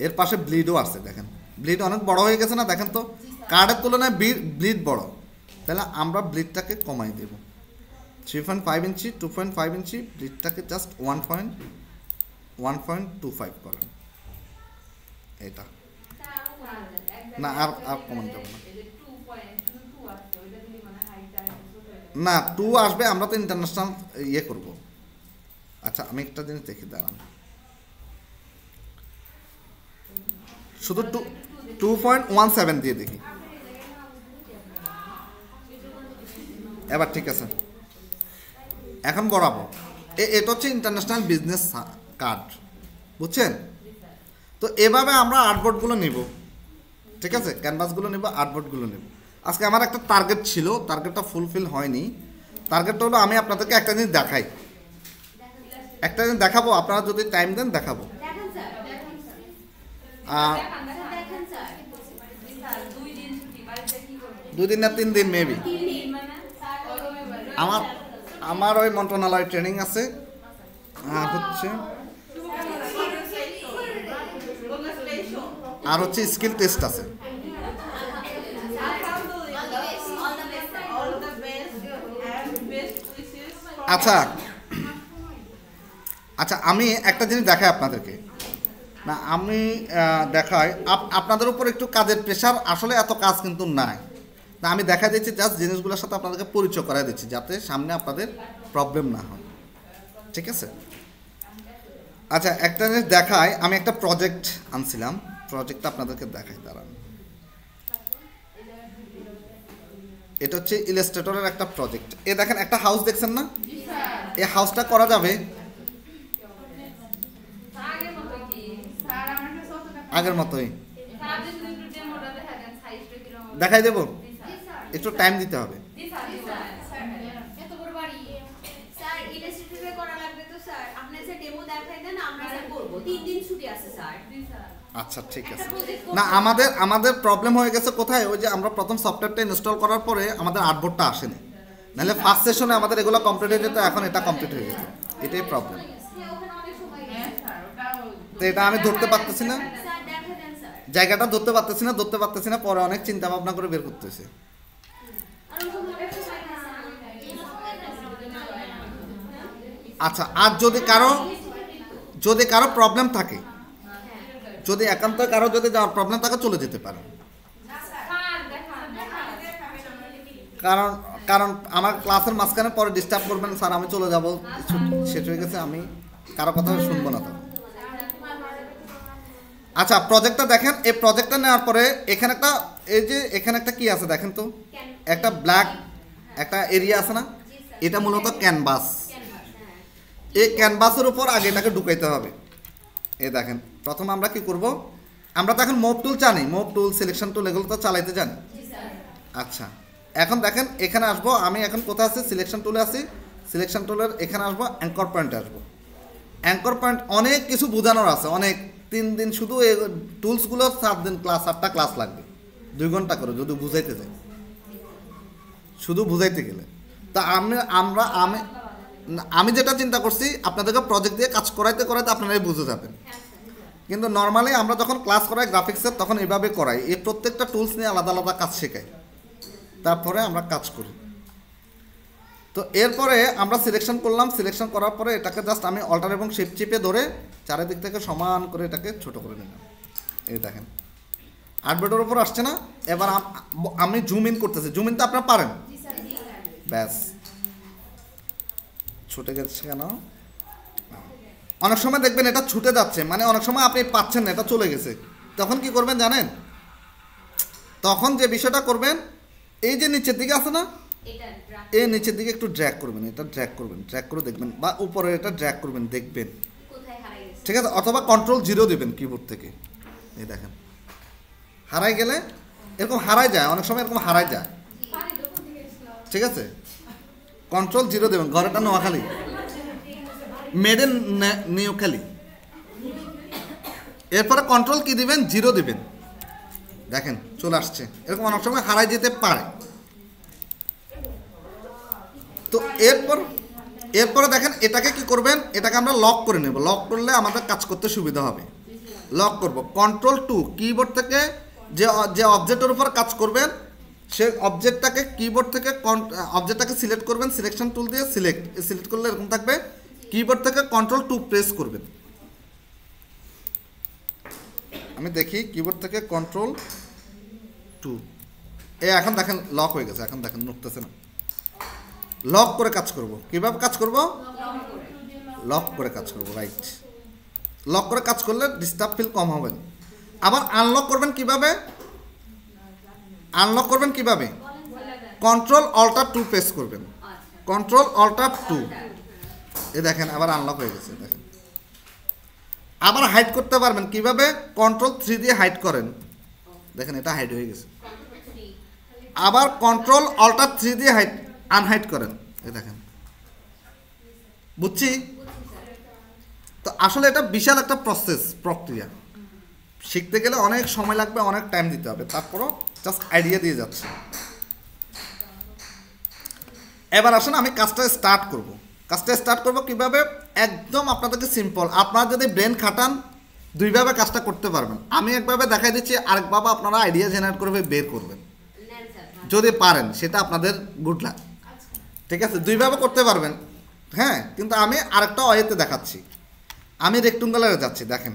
এর পাশে ব্লিডও আছে, দেখেন ব্লিড অনেক বড় হয়ে গেছে না? দেখেন তো কার্ডের তুলনায় ব্লিড বড়, তাহলে আমরা ব্লিডটাকে কমাই দেব। 3.5 ইঞ্চি 2.5 ইঞ্চি, ব্লিডটাকে জাস্ট 1.25 করেন। এটা না, আর কমান যাবে না, না 2 আসবে, আমরা তো ইন্টারন্যাশনাল ইয়ে করব। আচ্ছা, আমি একটা জিনিস দেখি দাঁড়ান, শুধু 2.17 দিয়ে দেখি। এবার ঠিক আছে, এখন বরাবর। এটা হচ্ছে ইন্টারন্যাশনাল বিজনেস কার্ড, বুঝছেন? তো এভাবে আমরা আর্টবোর্ডগুলো নিব, ঠিক আছে? ক্যানভাসগুলো নিব, আর্টবোর্ডগুলো নিব। আজকে আমার একটা টার্গেট ছিল, টার্গেটটা ফুলফিল হয়নি। টার্গেটটা হলো আমি আপনাদেরকে একটা জিনিস দেখাই, একটা জিনিস দেখাবো, আপনারা যদি টাইম দেন দেখাবো। দুই দিন না 3 দিন মেবি। আমার ওই মন্ত্রণালয় ট্রেনিং আছে, হচ্ছে আর হচ্ছে স্কিল টেস্ট আছে। আচ্ছা আচ্ছা, আমি একটা জিনিস দেখাই আপনাদেরকে, না আমি দেখাই আপনাদের উপর একটু কাজের প্রেশার, আসলে এত কাজ কিন্তু নাই। না, আমি দেখা দিচ্ছি জাস্ট জিনিসগুলোর সাথে আপনাদেরকে পরিচয় করাই দিচ্ছি, যাতে সামনে আপনাদের প্রবলেম না হয়, ঠিক আছে? আচ্ছা, একটা জিনিস দেখাই, আমি একটা প্রজেক্ট আনছিলাম, প্রজেক্টটা আপনাদেরকে দেখাই দাঁড়ান। এটা হচ্ছে ইলাস্ট্রেটরের একটা প্রজেক্ট। এ দেখেন একটা হাউস দেখছেন না, এই হাউসটা করা যাবে আগের মতোই। দেখাই দেব, একটু টাইম দিতে হবে। আচ্ছা ঠিক আছে। না আমাদের প্রবলেম হয়ে গেছে কোথায়, ওই যে আমরা প্রথম সফটওয়্যারটা ইনস্টল করার পরে আমাদের আর্টবোর্ডটা আসেনি, নাহলে ফার্স্ট সেশনে আমাদের এগুলো কমপ্লিট হয়ে যেত, এখন এটা কমপ্লিট হয়ে গেছে, এটাই প্রবলেম। তো এটা আমি ধরতে পারতেছি না, জায়গাটা ধরতে পারতেছি না, পরে অনেক চিন্তা ভাবনা করে বের করতেছে। আচ্ছা, আর যদি কারো প্রবলেম থাকে, যদি একান্ত কারো যদি যাওয়ার প্রবলেম থাকে চলে যেতে পারে, কারণ আমার ক্লাসের মাঝখানে পরে ডিস্টার্ব করবেন, স্যার আমি চলে যাব, শেষ হয়ে গেছে, আমি কারো কথা শুনবো না তখন। আচ্ছা, প্রজেক্টটা দেখেন। এই প্রজেক্টটা নেওয়ার পরে এখানে একটা কি আছে দেখেন তো, একটা ব্ল্যাক একটা এরিয়া আছে না, এটা মূলত ক্যানভাস। এই ক্যানভাসের উপর আগে এটাকে ঢুকাইতে হবে। এই দেখেন, প্রথম আমরা কি করব, আমরা তো এখন মুভ টুল জানি, মুভ টুল, সিলেকশন টুল এগুলো তো চালাইতে জানি। আচ্ছা, এখন দেখেন এখানে আসবো, আমি এখন কোথায় আছি, সিলেকশন টুলে আছি। সিলেকশন টুলের এখানে আসবো, অ্যাঙ্কর পয়েন্টে আসবো। অ্যাঙ্কর পয়েন্ট অনেক কিছু বোঝানোর আছে, অনেক 3 দিন শুধু এই টুলসগুলো 7 দিন ক্লাস, 8টা ক্লাস লাগবে, 2 ঘন্টা করে যদি বুঝাইতে যাই, শুধু বুঝাইতে গেলে। তা আমি যেটা চিন্তা করছি, আপনাদেরকে প্রজেক্ট দিয়ে কাজ করাইতে আপনারাই বুঝে যাবেন। কিন্তু নর্মালি আমরা যখন ক্লাস করাই গ্রাফিক্সের, তখন এইভাবে করাই, এই প্রত্যেকটা টুলস নিয়ে আলাদা আলাদা কাজ শেখাই, তারপরে আমরা কাজ করি। তো এরপরে আমরা সিলেকশন করলাম, সিলেকশন করার পরে এটাকে জাস্ট আমি অল্টার এবং শিফট চিপে ধরে চারিদিক থেকে সমান করে এটাকে ছোট করে নিলাম। এই দেখেন আর্টবোর্ডের উপর আসছে না। এবার আমি জুম ইন করতেছি, জুম ইন তো আপনারা পারেন, ব্যাস ছুটে গেছে কেন, অনেক সময় দেখবেন এটা ছুটে যাচ্ছে, মানে অনেক সময় আপনি পাচ্ছেন না, এটা চলে গেছে, তখন কি করবেন জানেন, তখন যে বিষয়টা করবেন, এই যে নিচের দিকে আছে না, এই নিচের দিকে একটু ড্র্যাগ করবেন, এটা ড্র্যাগ করে দেখবেন, বা উপরে এটা ড্র্যাগ করবেন, দেখবেন, ঠিক আছে। অথবা Ctrl+0 দিবেন কিবোর্ড থেকে। এই দেখেন হারাই গেলে এরকম হারাই যায়, অনেক সময় এরকম হারাই যায়, ঠিক আছে। Ctrl+0 দেবেন, ঘরেটা নোয়াখালী, মেড ইন নিউখালী। এরপরে কন্ট্রোল কি দিবেন, 0 দিবেন, দেখেন চলে আসছে। এরকম অনেক সময় হারাই যেতে পারে। তো এরপরে দেখেন এটাকে কি করবেন, এটাকে আমরা লক করে নেব। লক করলে আমাদের কাজ করতে সুবিধা হবে। লক করব Ctrl+2, কিবোর্ড থেকে যে অবজেক্টের উপর কাজ করবেন সেই অবজেক্টটাকে কিবোর্ড থেকে অবজেক্টটাকে সিলেক্ট করবেন, সিলেকশন টুল দিয়ে সিলেক্ট করলে এরকম থাকবে। কিবোর্ড থেকে Ctrl+2 প্রেস করবেন। আমি দেখি কিবোর্ড থেকে Ctrl+2, এখন দেখেন লক হয়ে গেছে, এখন দেখেন নড়তেছে না। লক করে কাজ করব, কিভাবে কাজ করব, লক করে কাজ করব, রাইট। লক করে কাজ করলে ডিস্টার্ব ফিল কম হবে। আবার আনলক করবেন কিভাবে, Ctrl+Alt+2 প্রেস করবেন, Ctrl+Alt+2, এই দেখেন আবার আনলক হয়ে গেছে। দেখেন আবার হাইড করতে পারবেন কিভাবে, Ctrl+3 দিয়ে হাইড করেন, দেখেন এটা হাইড হয়ে গেছে। আবার Ctrl+Alt+3 দিয়ে আনহাইড করেন, এই দেখেন, বুঝছি। তো আসলে এটা বিশাল একটা প্রক্রিয়া, শিখতে গেলে অনেক সময় লাগবে, অনেক টাইম দিতে হবে, তারপরও জাস্ট আইডিয়া দিয়ে যাচ্ছে। এবার আসেন আমি কাজটা স্টার্ট করব কিভাবে, একদম আপনাদেরকে সিম্পল। আপনারা যদি ব্রেন খাটান 2ভাবে কাজটা করতে পারবেন। আমি একভাবে দেখাই দিচ্ছি, আরেকভাবে আপনারা আইডিয়া জেনারেট করে বের করবেন যদি পারেন, সেটা আপনাদের গুড লাক, ঠিক আছে। 2ভাবে করতে পারবেন, হ্যাঁ। কিন্তু আমি আরেকটা ওয়েতে দেখাচ্ছি। আমি রেক্ট্যাঙ্গুলারে যাচ্ছি, দেখেন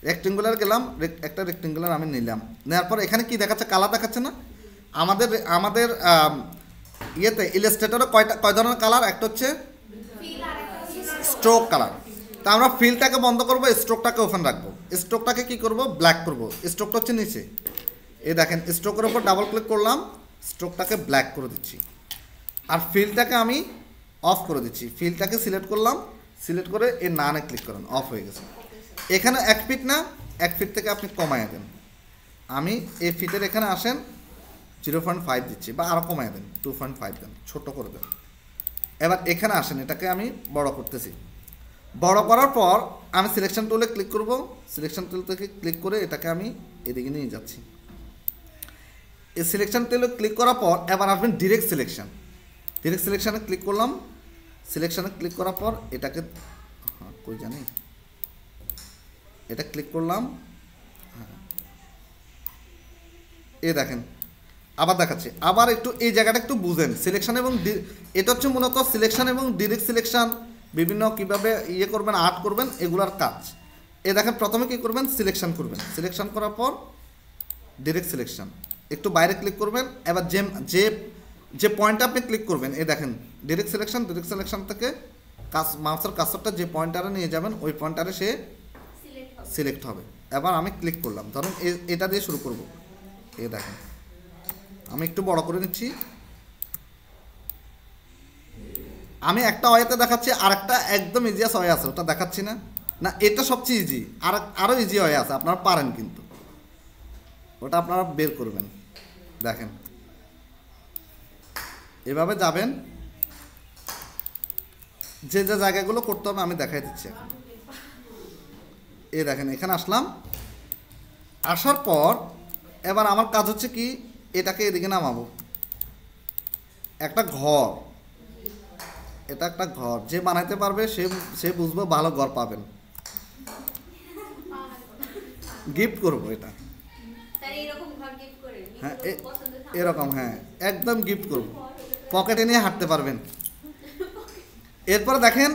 রেক্ট্যাঙ্গুলার গেলাম, একটা রেক্ট্যাঙ্গুলার আমি নিলাম, নেওয়ার পর এখানে কি দেখাচ্ছে, কালার দেখাচ্ছে না। আমাদের ইয়েতে ইলাস্ট্রেটরে কয় ধরনের কালার, একটা হচ্ছে স্ট্রোক কালার। তা আমরা ফিলটাকে বন্ধ করবো, স্ট্রোকটাকে ওপেন রাখবো। স্ট্রোকটাকে কি করব, ব্ল্যাক করব। স্ট্রোকটা হচ্ছে নিচে, এই দেখেন স্ট্রোকের উপর ডাবল ক্লিক করলাম, স্ট্রোকটাকে ব্ল্যাক করে দিচ্ছি, আর ফিলটাকে আমি অফ করে দিচ্ছি। ফিলটাকে সিলেক্ট করলাম, সিলেক্ট করে এই নানে ক্লিক করেন, অফ হয়ে গেছে। এখানে 1 ফিট না, 1 ফিট থেকে আপনি কমায় দেন। আমি এই ফিটের এখানে আসেন 0.5 দিচ্ছি, বা আরও কমায় দেন, 2.5 দেন, ছোট করে দেন। এবার এখানে আসেন, এটাকে আমি বড় করতেছি। বড় করার পর আমি সিলেকশন টুলে ক্লিক করব, সিলেকশন টুল থেকে ক্লিক করে এটাকে আমি এদিকে নিয়ে যাচ্ছি। এই সিলেকশন টুলে ক্লিক করার পর এবার আসবেন ডিরেক্ট সিলেকশন। ডিরেক্ট সিলেকশানে ক্লিক করলাম, সিলেকশানে ক্লিক করার পর এটাকে কই জানি এটা ক্লিক করলাম। এই দেখেন আবার দেখাচ্ছি, আবার একটু এই জায়গাটা একটু বুঝেন। সিলেকশন এবং এটা হচ্ছে মূলত সিলেকশন এবং ডিরেক্ট সিলেকশন, বিভিন্ন কীভাবে ইয়ে করবেন, আর্ট করবেন, এগুলার কাজ। এ দেখেন প্রথমে কী করবেন, সিলেকশন করবেন, সিলেকশন করার পর ডিরেক্ট সিলেকশন, একটু বাইরে ক্লিক করবেন। এবার যে যে পয়েন্টটা আপনি ক্লিক করবেন, এই দেখেন ডিরেক্ট সিলেকশন, ডিরেক্ট সিলেকশন থেকে মাউসের কার্সরটা যে পয়েন্টারে নিয়ে যাবেন ওই পয়েন্টারে সে সিলেক্ট হবে। এবার আমি ক্লিক করলাম, ধরুন এটা দিয়ে শুরু করব। এই দেখেন আমি একটু বড় করে নিচ্ছি। আমি একটা ওয়েতে দেখাচ্ছি, আর একটা একদম ইজিয়াস ওয়ে আছে, ওটা দেখাচ্ছি না। না, এটা সবচেয়ে ইজি, আরও ইজি ওয়ে আছে, আপনারা পারেন, কিন্তু ওটা আপনারা বের করবেন। দেখেন এভাবে যাবেন, যে যে জায়গাগুলো করতে হবে আমি দেখাই দিচ্ছি এখন। এই দেখেন এখানে আসলাম, আসার পর এবার আমার কাজ হচ্ছে কি, এটাকে এদিকে নামাবো। একটা ঘর, এটা একটা ঘর, যে বানাইতে পারবে সে বুঝবো ভালো ঘর পাবেন। গিফট করবো এটা, হ্যাঁ এরকম, হ্যাঁ একদম গিফট করব, পকেটে নিয়ে হাঁটতে পারবেন। এরপরে দেখেন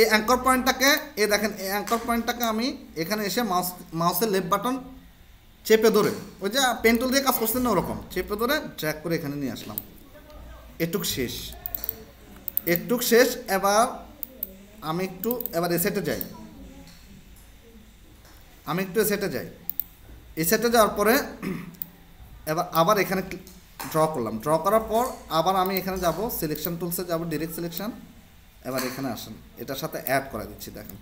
এই অ্যাঙ্কর পয়েন্টটাকে, দেখেন এই অ্যাঙ্কর পয়েন্টটাকে আমি এখানে এসে মাউসের লেফট বাটন চেপে ধরে, ওই যে পেন টুল দিয়ে কাজ করছেন না ওরকম চেপে ধরে ড্র্যাগ করে এখানে নিয়ে আসলাম। এটুক শেষ, এটুক শেষ। এবার আমি একটু এসেটে যাই, এসেটে যাওয়ার পরে এবার আবার এখানে ড্র করলাম, ড্র করার পর আবার আমি এখানে যাব, সিলেকশন টুলসে যাব, ডিরেক্ট সিলেকশন। এবার এখানে আসেন, এটার সাথে অ্যাড করে দিচ্ছি। দেখেন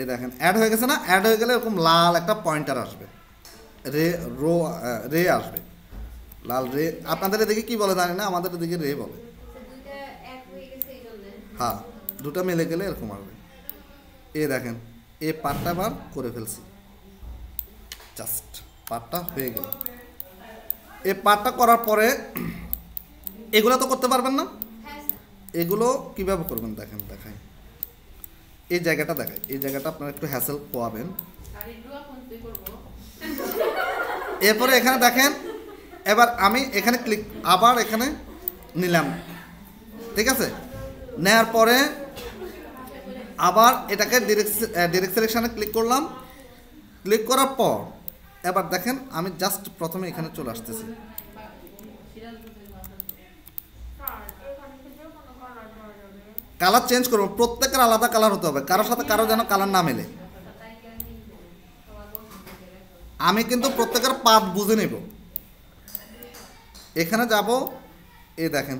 এই দেখেন অ্যাড হয়ে গেছে না? অ্যাড হয়ে গেলে এরকম লাল একটা পয়েন্টার আসবে, রে আসবে, লাল রে। আপনাদের এদিকে কি বলে জানি না, আমাদের এদিকে রে বলে। হ্যাঁ, দুটো মিলে গেলে এরকম আসবে। এই দেখেন এই পার্টটা আবার করে ফেলছি, জাস্ট পার্টটা হয়ে গেল। এই পার্টটা করার পরে এগুলো তো করতে পারবেন না, এগুলো কিভাবে করবেন দেখেন, দেখাই। এই জায়গাটা দেখাই, এই জায়গাটা আপনারা একটু হ্যাসেল পোয়াবেন। এরপরে এখানে দেখেন, এবার আমি এখানে ক্লিক, আবার এখানে নিলাম, ঠিক আছে। নেওয়ার পরে আবার এটাকে ডিরেক্ট সিলেকশনে ক্লিক করলাম। ক্লিক করার পর এবার দেখেন আমি জাস্ট প্রথমে এখানে চলে আসতেছি। কালার চেঞ্জ করবো, প্রত্যেকের আলাদা কালার হতে হবে, কারোর সাথে কারো যেন কালার না মেলে। আমি কিন্তু প্রত্যেকের পাত বুঝে নেব। এখানে যাব, এই দেখেন,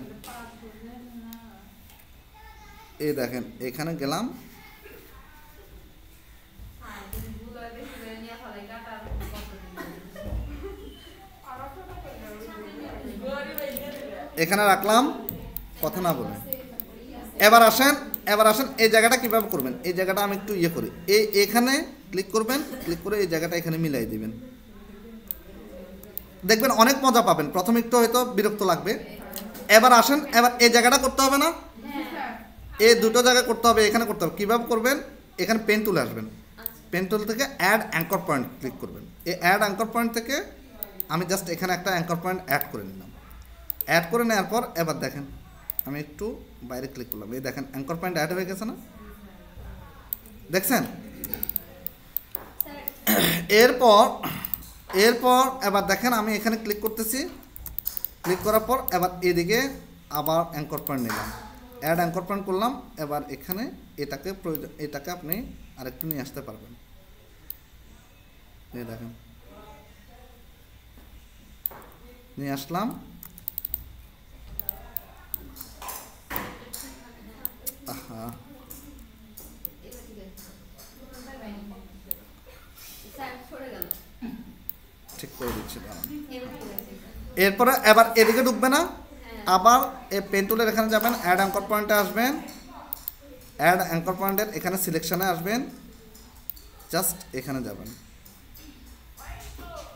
এখানে গেলাম, এখানে রাখলাম, কথা না বলে। এবার আসেন এই জায়গাটা কিভাবে করবেন। এই জায়গাটা আমি একটু ইয়ে করি, এখানে ক্লিক করবেন, ক্লিক করে এই জায়গাটা এখানে মিলাই দিবেন। দেখবেন অনেক মজা পাবেন, প্রথমে একটু হয়তো বিরক্ত লাগবে। এবার আসেন, এবার এই জায়গাটা করতে হবে না, এই দুটো জায়গায় করতে হবে, এখানে করতে হবে। কীভাবে করবেন, এখানে পেন টুলে আসবেন, পেন টুল থেকে অ্যাড অ্যাঙ্কর পয়েন্ট ক্লিক করবেন। এই অ্যাড অ্যাঙ্কর পয়েন্ট থেকে আমি জাস্ট এখানে একটা অ্যাঙ্কর পয়েন্ট অ্যাড করে নিলাম। অ্যাড করে নেওয়ার পর এবার দেখেন আমি একটু বাইরে ক্লিক করলাম, এই দেখেন অ্যাঙ্কর পয়েন্ট অ্যাড হয়ে গেছে না, দেখছেন। এরপর এবার দেখেন আমি এখানে ক্লিক করতেছি, ক্লিক করার পর এবার এদিকে আবার অ্যাঙ্কর পয়েন্ট নিলাম, অ্যাড অ্যাঙ্কর পয়েন্ট করলাম। এবার এখানে এটাকে আপনি আরেকটু নিয়ে আসতে পারবেন, এই দেখেন নিয়ে আসলাম। আহা, ঠিক করে দিচ্ছি দাঁড়ান। এরপরে এবার এদিকে ঢুকবে না, আবার এই পেন টুলের এখানে যাবেন, অ্যাড অ্যাঙ্কর পয়েন্টে আসবেন, অ্যাড অ্যাঙ্কর পয়েন্টের এখানে সিলেকশনে আসবেন, জাস্ট এখানে যাবেন,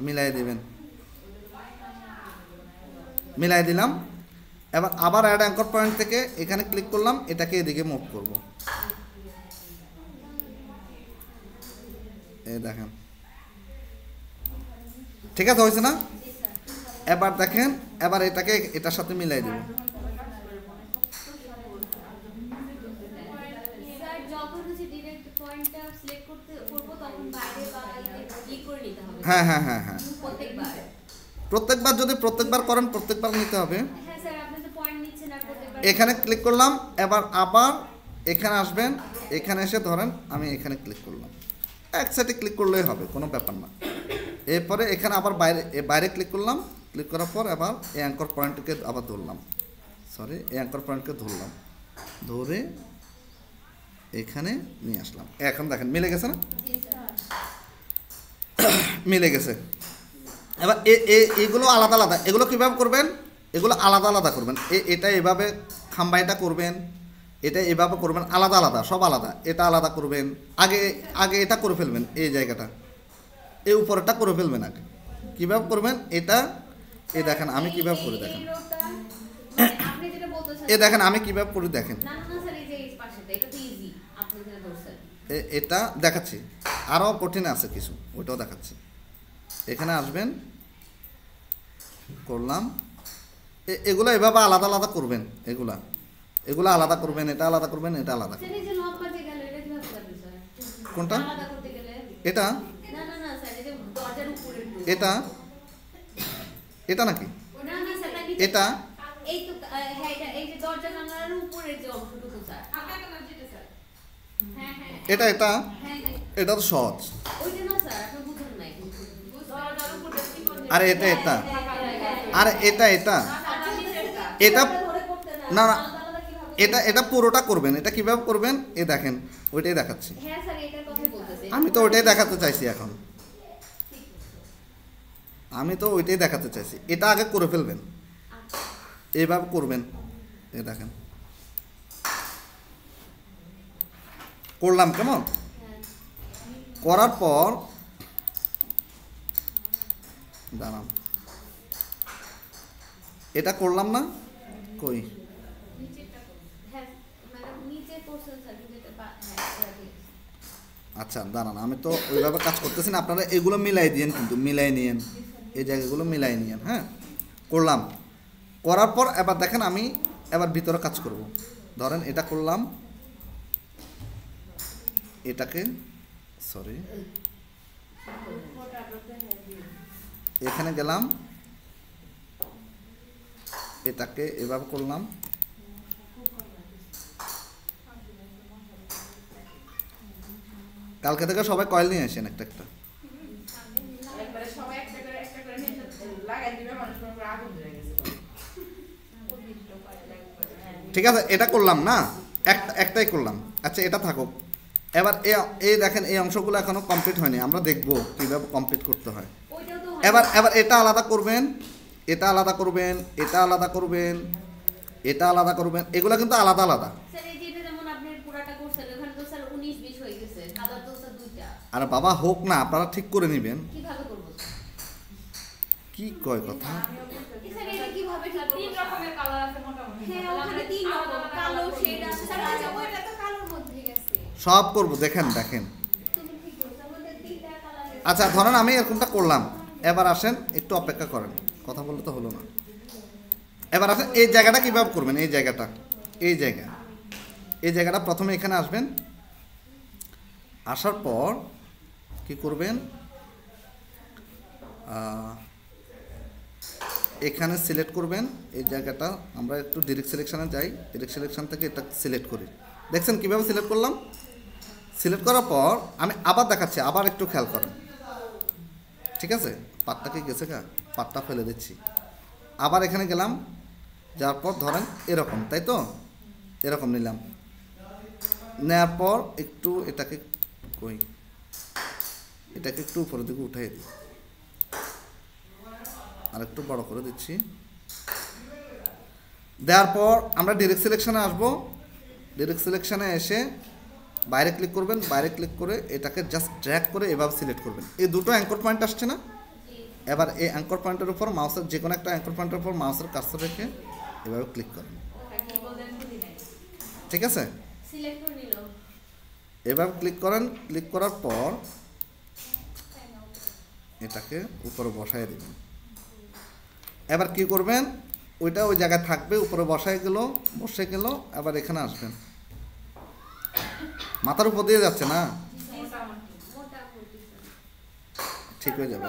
মিলাই দিবেন, মিলাই দিলাম। এবার আবার অ্যাড অ্যাঙ্কর পয়েন্ট থেকে এখানে ক্লিক করলাম, এটাকে এদিকে মুভ করব। এই দেখেন, ঠিক আছে, হয়েছে না? এবার দেখেন, এবার এটাকে এটার সাথে মিলাই দেব। হ্যাঁ হ্যাঁ হ্যাঁ হ্যাঁ, প্রত্যেকবার যদি প্রত্যেকবার করেন প্রত্যেকবার নিতে হবে। এখানে ক্লিক করলাম, এবার আবার এখানে আসবেন, এখানে এসে ধরেন আমি এখানে ক্লিক করলাম, এক সাইডে ক্লিক করলেই হবে, কোনো ব্যাপার না। এরপরে এখানে আবার বাইরে বাইরে ক্লিক করলাম, ক্লিক করার পর আবার এই অ্যাঙ্কর পয়েন্টকে আবার ধরলাম, সরি এই অ্যাঙ্কর পয়েন্টকে ধরলাম, ধরে এখানে নিয়ে আসলাম। এখন দেখেন মিলে গেছে না? মিলে গেছে। এবার এগুলো আলাদা আলাদা, এগুলো কীভাবে করবেন? এগুলো আলাদা আলাদা করবেন। এটা এভাবে খাম্বা এটা করবেন, এটা এভাবে করবেন, আলাদা আলাদা, সব আলাদা। এটা আলাদা করবেন, আগে আগে এটা করে ফেলবেন, এই জায়গাটা, এই উপরেরটা করে ফেলবেন আগে। কীভাবে করবেন এটা? এ দেখেন আমি কীভাবে করে দেখেন, এ দেখেন আমি কীভাবে করে দেখেন, এটা দেখাচ্ছি, আরও কঠিন আছে কিছু, ওইটাও দেখাচ্ছি। এখানে আসবেন, করলাম, এগুলো এভাবে আলাদা আলাদা করবেন, এগুলো আলাদা করবেন, এটা আলাদা করবেন, এটা আলাদা করবেন। কোনটা? এটা এটা এটা নাকি এটা? এটা এটা এটা তো সহজ। আরে এটা এটা, আরে এটা এটা এটা না না, এটা এটা পুরোটা করবেন। এটা কিভাবে করবেন? এ দেখেন, ওইটাই দেখাচ্ছি। আমি তো ওইটাই দেখাতে চাইছি এখন, আমি তো ওইটাই দেখাতে চাইছি। এটা আগে করে ফেলবেন, এইভাবে করবেন। এ দেখেন করলাম, কেমন? করার পর দাঁড়ান, এটা করলাম না, কই? আচ্ছা দাঁড়ান, আমি তো ওইভাবে কাজ করতেছি না, আপনারা এগুলো মিলাই দিয়েন, কিন্তু মিলাই নিয়েন, এই জায়গাগুলো মিলাই নিয়েন। হ্যাঁ, করলাম, করার পর এবার দেখেন আমি এবার ভিতরে কাজ করব। ধরেন এটা করলাম, এটাকে সরি এখানে গেলাম, এটাকে এভাবে করলাম, কালকে থেকে সবাই কয়েল নিয়ে আসেন একটা একটা। ঠিক আছে, এটা করলাম না, একটাই করলাম। আচ্ছা এটা থাকুক। এবার এই দেখেন এই অংশগুলো এখনো কমপ্লিট হয়নি, আমরা দেখবো কিভাবে কমপ্লিট করতে হয়। এবার এবার এটা আলাদা করবেন, এটা আলাদা করবেন, এটা আলাদা করবেন, এটা আলাদা করবেন, এগুলো কিন্তু আলাদা আলাদা। আরে বাবা হোক না, আপনারা ঠিক করে নেবেন। কি কয় কথা? সব করবো, দেখেন দেখেন। আচ্ছা ধরেন আমি এরকমটা করলাম, এবার আসেন একটু অপেক্ষা করেন, কথা বললে তো হলো না। এবার আসেন এই জায়গাটা কিভাবে করবেন, এই জায়গাটা, এই জায়গাটা প্রথমে এখানে আসবেন, আসার পর কি করবেন, এখানে সিলেক্ট করবেন এই জায়গাটা। আমরা একটু ডিরেক্ট সিলেকশানে যাই, ডিরেক্ট সিলেকশান থেকে এটা সিলেক্ট করি। দেখছেন কীভাবে সিলেক্ট করলাম? সিলেক্ট করার পর আমি আবার দেখাচ্ছি, আবার একটু খেয়াল করেন, ঠিক আছে? পাটটা কি গেছে গা, পাটটা ফেলে দিচ্ছি। আবার এখানে গেলাম, যাওয়ার পর ধরেন এরকম, তাই তো, এরকম নিলাম, নেওয়ার পর একটু এটাকে কই, এটাকে একটু উপরের দিকে উঠাই দিই, আর একটু বড় করে দিচ্ছি। দেওয়ার পর আমরা ডিরেক্ট সিলেকশনে আসবো। ডিরেক্ট সিলেকশনে এসে বাইরে ক্লিক করবেন, বাইরে ক্লিক করে এটাকে জাস্ট ড্র্যাগ করে এভাবে সিলেক্ট করবেন। এই দুটো অ্যাঙ্কর পয়েন্ট আসছে না, এবার এই অ্যাঙ্কর পয়েন্টের উপর মাউসের যে কোনো একটা অ্যাঙ্কর পয়েন্টের উপর মাউসের কার্সর রেখে এভাবে ক্লিক করেন, ঠিক আছে? এভাবে ক্লিক করেন, ক্লিক করার পর এটাকে উপরে বসায় দিবেন। এবার কি করবেন, ওইটা ওই জায়গায় থাকবে, উপরে বসায় গেল, বসে গেল, আবার এখানে আসবেন। মাথার উপর দিয়ে যাচ্ছে না, ঠিক হয়ে যাবে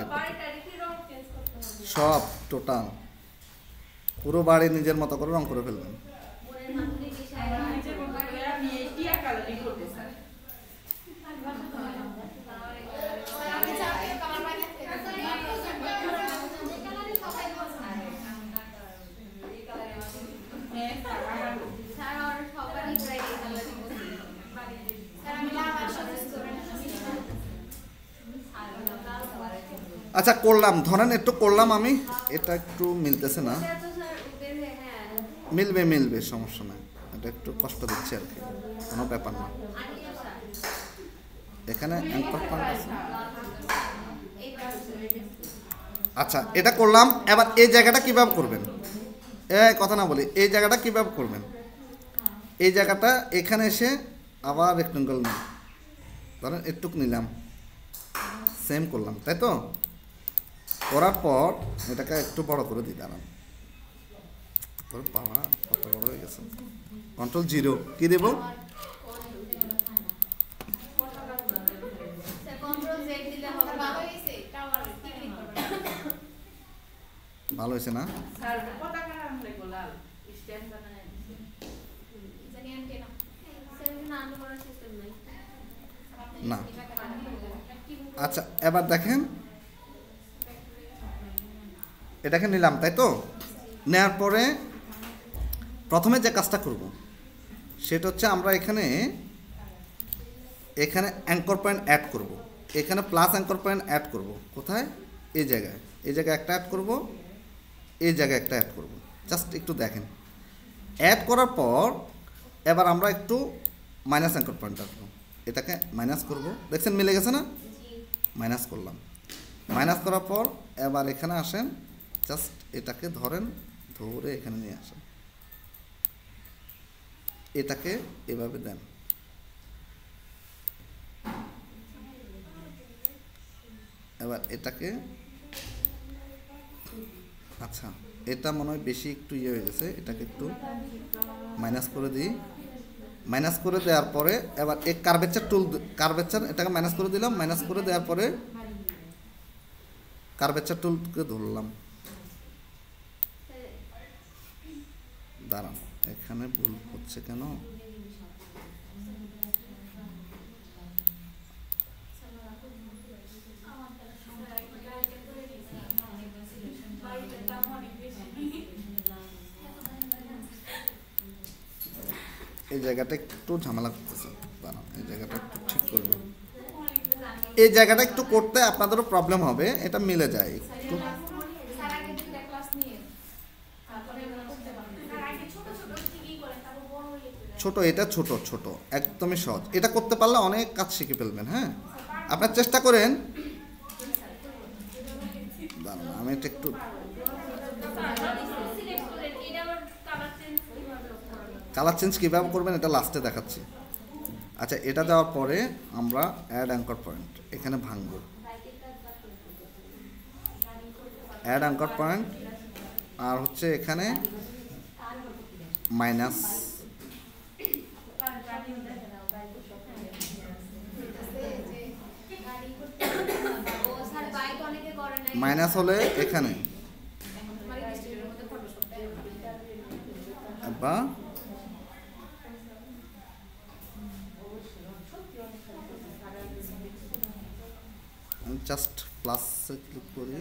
সব টোটাল পুরো বাড়ি নিজের মতো করে রং করে ফেলবেন। আচ্ছা করলাম, ধরেন একটু করলাম আমি, এটা একটু মিলতেছে না, মিলবে মিলবে সমস্যা নাই, এটা একটু কষ্ট দিচ্ছে আর কি, কোনো ব্যাপার না। এখানে অ্যাঙ্কর পয়েন্ট আছে। আচ্ছা এটা করলাম, এবার এই জায়গাটা কিভাবে করবেন, কথা না বলি, এই জায়গাটা কিভাবে করবেন, এই জায়গাটা এখানে এসে আবার রেক্টেঙ্গল নিই, ধরেন একটুক নিলাম, সেম করলাম, তাই তো? করার পর এটাকে একটু বড় করে দিই, দাঁড়ান, বাবা কত বড় হয়ে গেছে, কন্ট্রোল 0 কি দেব, ভালো হয়েছে না? না আচ্ছা এবার দেখেন, এটাকে নিলাম, তাই তো? নেওয়ার পরে প্রথমে যে কাজটা করব সেটা হচ্ছে আমরা এখানে এখানে অ্যাঙ্কর পয়েন্ট অ্যাড করব, এখানে প্লাস অ্যাঙ্কর পয়েন্ট অ্যাড করব, কোথায়, এই জায়গায়, এই জায়গায় একটা অ্যাড করব, এই জায়গায় একটা অ্যাড করব, জাস্ট একটু দেখেন। অ্যাড করার পর এবার আমরা একটু মাইনাস অ্যাঙ্কর পয়েন্ট রাখবো, এটাকে মাইনাস করব, দেখছেন মিলে গেছে না, মাইনাস করলাম, মাইনাস করার পর এবার এখানে আসেন, জাস্ট এটাকে ধরেন, ধরে এখানে নিয়ে আসেন, এটাকে এভাবে দেন, এবার এটাকে, আচ্ছা এটা মনে হয় বেশি একটু ইয়ে হয়ে গেছে, এটাকে একটু মাইনাস করে দিই, মাইনাস করে দেওয়ার পরে এবার এই কার্ভেচার টুল, কার্ভেচার এটাকে মাইনাস করে দিলাম, মাইনাস করে দেওয়ার পরে কার্ভেচার টুলকে ধরলাম, দাঁড়ান এখানে ভুল হচ্ছে কেন, এই জায়গাটা একটু ঝামেলা করতেছে, দাঁড়ান এই জায়গাটা একটু ঠিক করবে, এই জায়গাটা একটু করতে আপনাদেরও প্রবলেম হবে, এটা মিলে যায় একটু, ছোট, এটা ছোট ছোট একদমই সহজ, এটা করতে পারলে অনেক কাজ শিখে ফেলবেন। হ্যাঁ আপনার চেষ্টা করেন, দাঁড়ান আমি এটা একটু, কালার চেঞ্জ কীভাবে করবেন এটা লাস্টে দেখাচ্ছি। আচ্ছা এটা দেওয়ার পরে আমরা অ্যাড অ্যাঙ্কর পয়েন্ট এখানে ভাঙব, অ্যাড অ্যাঙ্কর পয়েন্ট, আর হচ্ছে এখানে মাইনাস, মাইনাস হলে এখানে বা জাস্ট প্লাসে ক্লিক করি,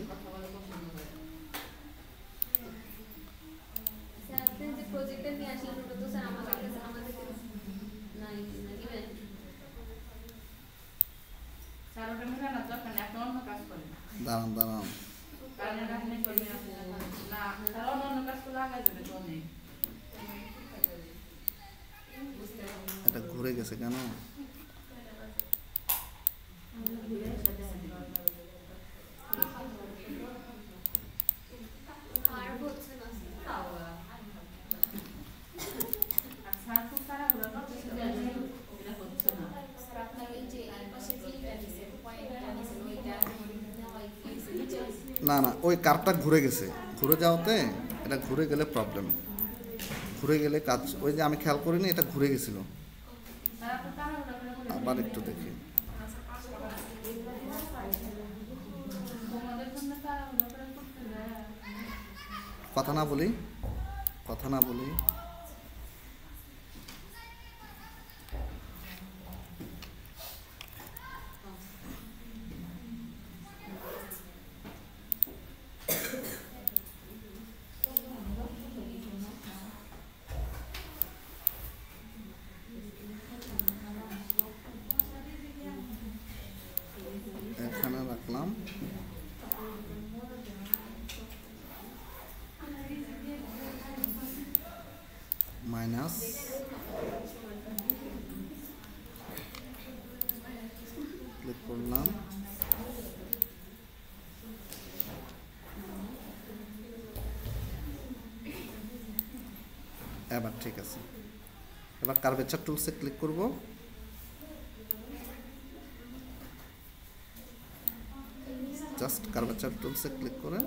এটা ঘুরে গেছে কেন? না না, ওই কার্ভটা ঘুরে গেছে, ঘুরে যাওয়াতে এটা ঘুরে গেলে প্রবলেম, ঘুরে গেলে কাজ, ওই যে আমি খেয়াল করিনি এটা ঘুরে গেছিল। আবার একটু দেখি, কথা না বলি, কথা না বলি। এখানে রাখলাম, মাইনাস ক্লিক করলাম, এবার ঠিক আছে। এবার কার্ভেচার টুলসে ক্লিক করব, জাস্ট কার্ভেচার টুলসে ক্লিক করে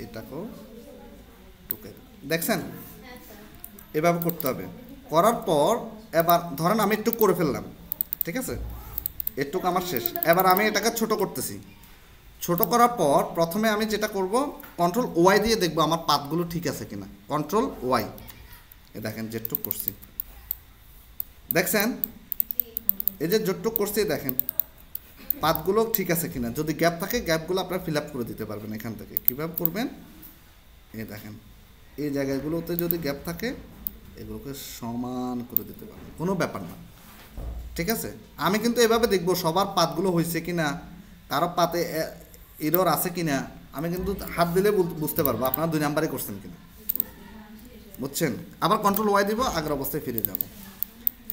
এটাকেও টুকে দেখছেন, এভাবে করতে হবে। করার পর এবার ধরেন আমি একটু করে ফেললাম, ঠিক আছে, এটুকু আমার শেষ। এবার আমি এটাকে ছোট করতেছি, ছোট করার পর প্রথমে আমি যেটা করব, কন্ট্রোল ওয়াই দিয়ে দেখবো আমার পাতগুলো ঠিক আছে কিনা। কন্ট্রোল ওয়াই, এ দেখেন যেটুক করছি, দেখছেন এই যে যেটুক করছি দেখেন পাতগুলো ঠিক আছে কিনা। যদি গ্যাপ থাকে গ্যাপগুলো আপনারা ফিল আপ করে দিতে পারবেন এখান থেকে। কীভাবে করবেন, এই দেখেন এই জায়গাগুলোতে যদি গ্যাপ থাকে এগুলোকে সমান করে দিতে পারবেন, কোনো ব্যাপার না, ঠিক আছে। আমি কিন্তু এভাবে দেখব সবার পাতগুলো হয়েছে কিনা, কারো পাতে এরর আছে কিনা, আমি কিন্তু হাত দিলে বুঝতে পারবো আপনারা 2 নাম্বারে করছেন কিনা, বুঝছেন। আবার কন্ট্রোল ওয়াই দিব, আগের অবস্থায় ফিরে যাব।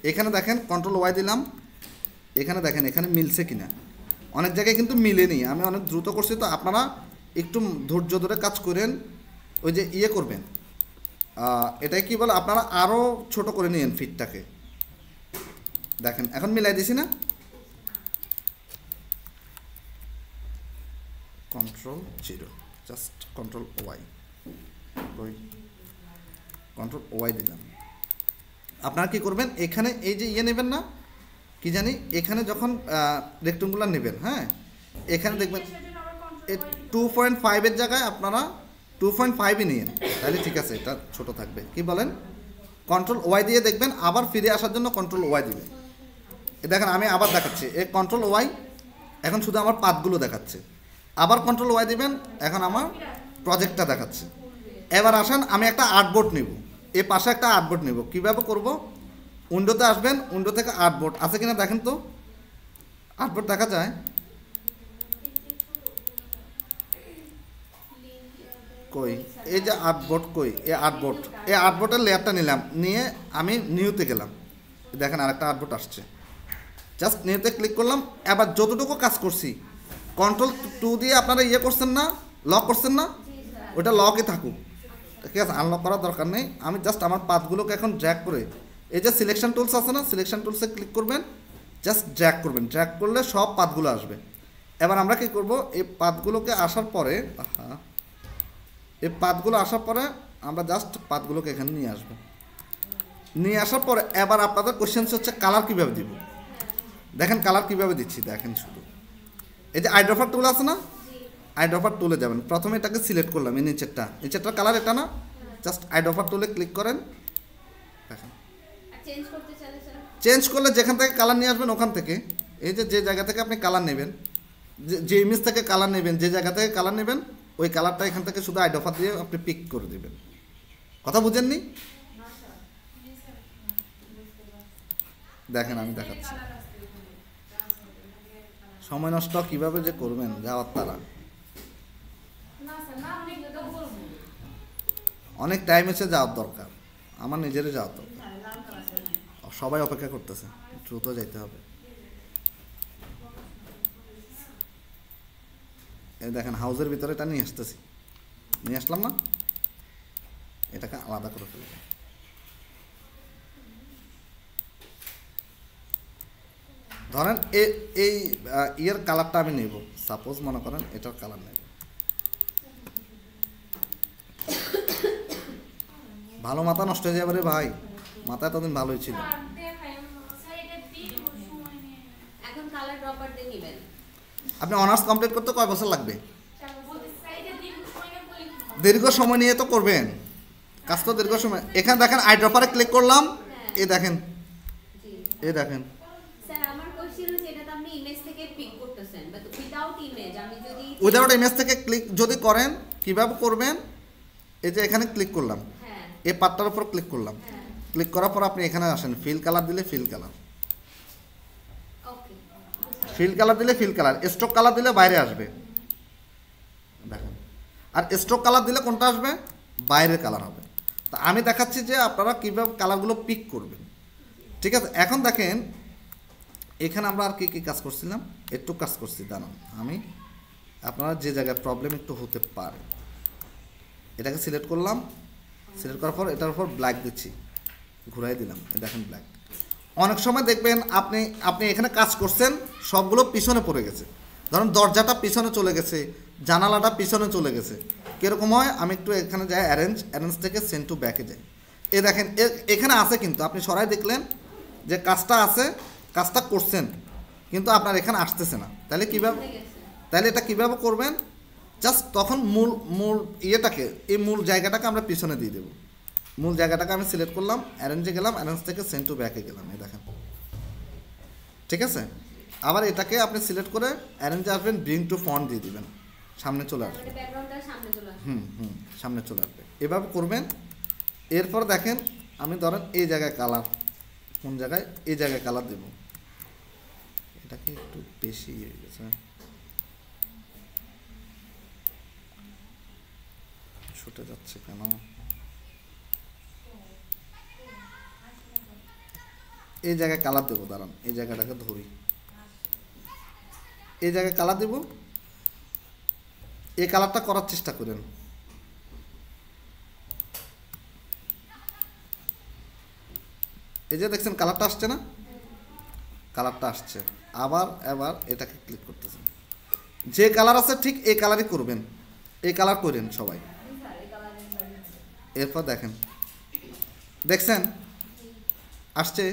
এখানে দেখেন কন্ট্রোল ওয়াই দিলাম, এখানে দেখেন এখানে মিলছে কিনা। অনেক জায়গায় কিন্তু মিলেনি, আমি অনেক দ্রুত করছি, তো আপনারা একটু ধৈর্য ধরে কাজ করেন। ওই যে ইয়ে করবেন, এটাই কি বলে, আপনারা আরও ছোট করে নিন ফিটটাকে। দেখেন এখন মিলাই দিছি না, কন্ট্রোল 0, জাস্ট কন্ট্রোল ওয়াই, ওই কন্ট্রোল ওয়াই দিলাম। আপনারা কি করবেন, এখানে এই যে ইয়ে নেবেন না কি জানি, এখানে যখন রেক্টেঙ্গুলার নেবেন, হ্যাঁ এখানে দেখবেন 2.5 জায়গায় আপনারা 2.5ই নিন, তাহলে ঠিক আছে, এটা ছোট থাকবে। কি বলেন, কন্ট্রোল ওয়াই দিয়ে দেখবেন, আবার ফিরে আসার জন্য কন্ট্রোল ওয়াই দিবেন। দেখেন আমি আবার দেখাচ্ছি, এই কন্ট্রোল ওয়াই, এখন শুধু আমার পাতগুলো দেখাচ্ছে। আবার কন্ট্রোল ওয়াই দিবেন, এখন আমার প্রজেক্টটা দেখাচ্ছে। এবার আসেন আমি একটা আর্টবোর্ড নিব, এই পাশে একটা আর্টবোর্ড নিব। কীভাবে করব, উইন্ডোতে আসবেন, উইন্ডো থেকে আর্টবোর্ড আছে কিনা দেখেন তো, আর্টবোর্ড দেখা যায়, কই এই যে আর্টবোর্ড, কই এই আর্টবোর্ডের লেয়ারটা নিলাম, নিয়ে আমি নিউতে গেলাম, দেখেন আরেকটা আর্টবোর্ড আসছে, জাস্ট নিউতে ক্লিক করলাম। এবার যতটুকু কাজ করছি কন্ট্রোল 2 দিয়ে আপনারা ইয়ে করছেন না, লক করছেন না, ওটা লকই থাকুক, ঠিক আছে, আনলক করার দরকার নেই। আমি জাস্ট আমার পাথগুলোকে এখন ড্র্যাগ করে, এই যে সিলেকশন টুলস আছে না, সিলেকশন টুলসে ক্লিক করবেন, জাস্ট ড্র্যাগ করবেন, ড্র্যাগ করলে সব পাথগুলো আসবে। এবার আমরা কি করব, এই পাথগুলোকে আসার পরে, এই পাথগুলো আসার পরে আমরা জাস্ট পাথগুলোকে এখানে নিয়ে আসবো। নিয়ে আসার পরে এবার আপনাদের কোশ্চেন হচ্ছে কালার কীভাবে দিব। দেখেন কালার কীভাবে দিচ্ছি, দেখেন শুধু এই যে আইড্রপার টুল আছে না, আইড্রপার টুলে যাবেন, প্রথমে এটাকে সিলেক্ট করলাম, এই নিচেরটার কালার এটা না, জাস্ট আইড্রপার টুলে ক্লিক করেন। দেখেন চেঞ্জ করলে যেখান থেকে কালার নিয়ে আসবেন ওখান থেকে, এই যে জায়গা থেকে আপনি কালার নেবেন, যে ইমেজ থেকে কালার নেবেন, যে জায়গা থেকে কালার নেবেন, ওই কালারটা এখান থেকে শুধু আইড্রপার দিয়ে আপনি পিক করে দেবেন। কথা বুঝেননি, দেখেন আমি দেখাচ্ছি, সময় নষ্ট কিভাবে যে করবেন যাওয়ার তারা। অনেক টাইম এসে যাওয়ার দরকার, আমার নিজেরই যাওয়ার দরকার, সবাই অপেক্ষা করতেছে, দ্রুত যাইতে হবে। এই দেখেন হাউসের ভিতরে এটা নিয়ে আসতেছি, নিয়ে আসলাম না, এটাকে আলাদা করে ফেলবো। ধরেন এই ইয়ের কালারটা আমি নেব, সাপোজ মনে করেন এটার কালার নেব। ভালো মাথা নষ্ট হয়ে যাবে রে ভাই, মাথা এতদিন ভালোই ছিল। আপনি অনার্স কমপ্লিট করতে কয় বছর লাগবে? দীর্ঘ সময় নিয়ে তো করবেন কাজ, তো দীর্ঘ সময়। এখানে দেখেন আই ড্রপারে ক্লিক করলাম, এই দেখেন, এই দেখেন উইদাউট ইমেজ থেকে ক্লিক যদি করেন, কিভাবে করবেন? এই যে এখানে ক্লিক করলাম, এই পার্টটার উপর ক্লিক করলাম, ক্লিক করার পর আপনি এখানে আসেন, ফিল কালার দিলে ফিল কালার, ফিল কালার দিলে ফিল কালার, স্ট্রোক কালার দিলে বাইরে আসবে দেখেন। আর স্ট্রোক কালার দিলে কোনটা আসবে? বাইরের কালার হবে। তা আমি দেখাচ্ছি যে আপনারা কীভাবে কালারগুলো পিক করবেন, ঠিক আছে? এখন দেখেন এখানে আমরা আর কি কাজ করছিলাম, একটু কাজ করছি, দাঁড়ান আমি আপনারা যে জায়গায় প্রবলেম একটু হতে পারে, এটাকে সিলেক্ট করলাম, সিলেক্ট করার পর এটার উপর ব্ল্যাক দিচ্ছি, ঘুরাই দিলাম, দেখেন ব্ল্যাক। অনেক সময় দেখবেন আপনি এখানে কাজ করছেন, সবগুলো পিছনে পড়ে গেছে, ধরুন দরজাটা পিছনে চলে গেছে, জানালাটা পিছনে চলে গেছে, কীরকম হয়? আমি একটু এখানে যাই, অ্যারেঞ্জ থেকে সেন্ড টু ব্যাকে যাই, এ দেখেন এখানে আছে, কিন্তু আপনি সরাই দেখলেন যে কাজটা আছে, কাজটা করছেন, কিন্তু আপনার এখানে আসতেছে না। তাহলে এটা কীভাবে করবেন? জাস্ট তখন মূল ইয়েটাকে, এই মূল জায়গাটাকে আমরা পিছনে দিয়ে দেবো। মূল জায়গাটাকে আমি সিলেক্ট করলাম, অ্যারেঞ্জে গেলাম, অ্যারেঞ্জ থেকে সেন্ড টু ব্যাকে গেলাম, এই দেখেন, ঠিক আছে? আবার এটাকে আপনি সিলেক্ট করে অ্যারেঞ্জে আসবেন, ব্রিং টু ফ্রন্ট দিয়ে দিবেন, সামনে চলে আসবে, সামনে চলে আসবে, এভাবে করবেন। এরপর দেখেন আমি ধরেন এই জায়গায় কালার, কোন জায়গায়? এই জায়গায় কালার দেব, এটাকে একটু বেশি হয়ে গেছে, ছুটে যাচ্ছে কেন? এই জায়গায় কালার দেবো, দাঁড়ান এই জায়গাটাকে ধরি, এই জায়গায় কালার দেব, এই কালারটা করার চেষ্টা করেন। এই যে দেখছেন কালারটা আসছে না? কালারটা আসছে। এবার এটাকে ক্লিক করতেছেন, যে কালার আছে ঠিক এই কালারই করবেন, এই কালার করেন সবাই। এরপর দেখছেন আসছে,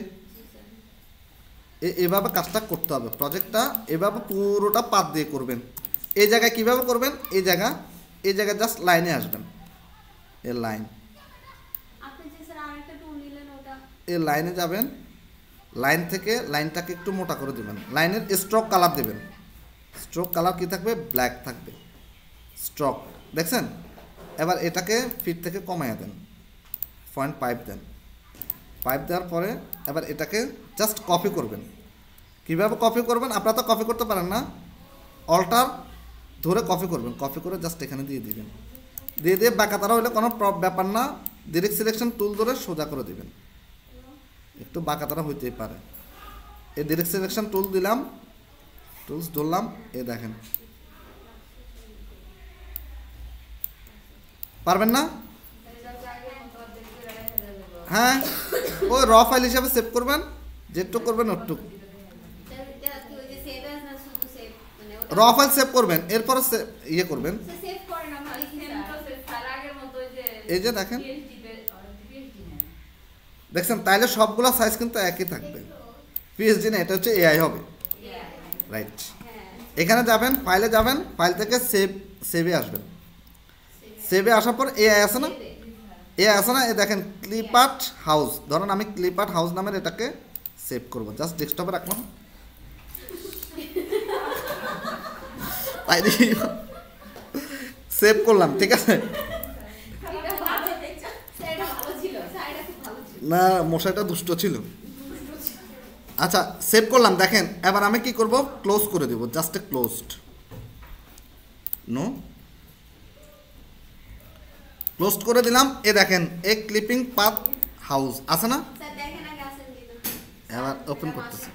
এভাবে কাজটা করতে হবে। প্রজেক্টটা এভাবে পুরোটা পাত দিয়ে করবেন। এই জায়গায় কিভাবে করবেন? এই জায়গায় জাস্ট লাইনে আসবেন, এই লাইনে যাবেন, লাইন থেকে লাইনটাকে একটু মোটা করে দেবেন, লাইনের স্ট্রোক কালার দেবেন, স্ট্রোক কালার কি থাকবে? ব্ল্যাক থাকবে, স্ট্রোক দেখছেন? এবার এটাকে ফিট থেকে কমাইয়া দেন, 0.5 দেন, 5 দেওয়ার পরে এবার এটাকে জাস্ট কপি করবেন। কীভাবে কপি করবেন? আপনারা তো কপি করতে পারেন না, অল্টার ধরে কপি করবেন, কপি করে জাস্ট এখানে দিয়ে দিবেন, দিয়ে বাঁকা তারা হলে কোনো ব্যাপার না, ডিরেক্ট সিলেকশন টুল ধরে সোজা করে দিবেন, একটু বাঁকা তারা হইতেই পারে। এই ডিরেক্ট সিলেকশন টুল দিলাম, টুলস ধরলাম, এ দেখেন, পারবেন না? হ্যাঁ, ওই র ফাইল হিসাবে সেভ করবেন, যেটুকু করবেন ওটুকু র ফাইল সেভ করবেন, এরপরে ইয়ে করবেন। এই যে দেখছেন, তাইলে সবগুলো সাইজ কিন্তু একই থাকবে, পিএসডি না, এটা হচ্ছে এআই হবে, রাইট? এখানে যাবেন, ফাইলে যাবেন, ফাইল থেকে সেভে আসবেন, সেভে আসার পর এআই আছে না, এ দেখেন ক্লিপআর্ট হাউস, ধরুন আমি ক্লিপআর্ট হাউস নামের এটাকে সেভ করবো, জাস্ট ডেস্কটপে রাখলাম, সেভ করলাম, ঠিক আছে? না, মশাইটা দুষ্ট ছিল। আচ্ছা, সেভ করলাম, দেখেন এবার আমি কি করব? ক্লোজ করে দেব, জাস্ট ক্লোজড, নো ক্লোজ করে দিলাম। এ দেখেন এ ক্লিপিং পাথ হাউস আছে না? স্যার দেখেন আগে আসেন কিনা। এবার ওপেন করতেছি,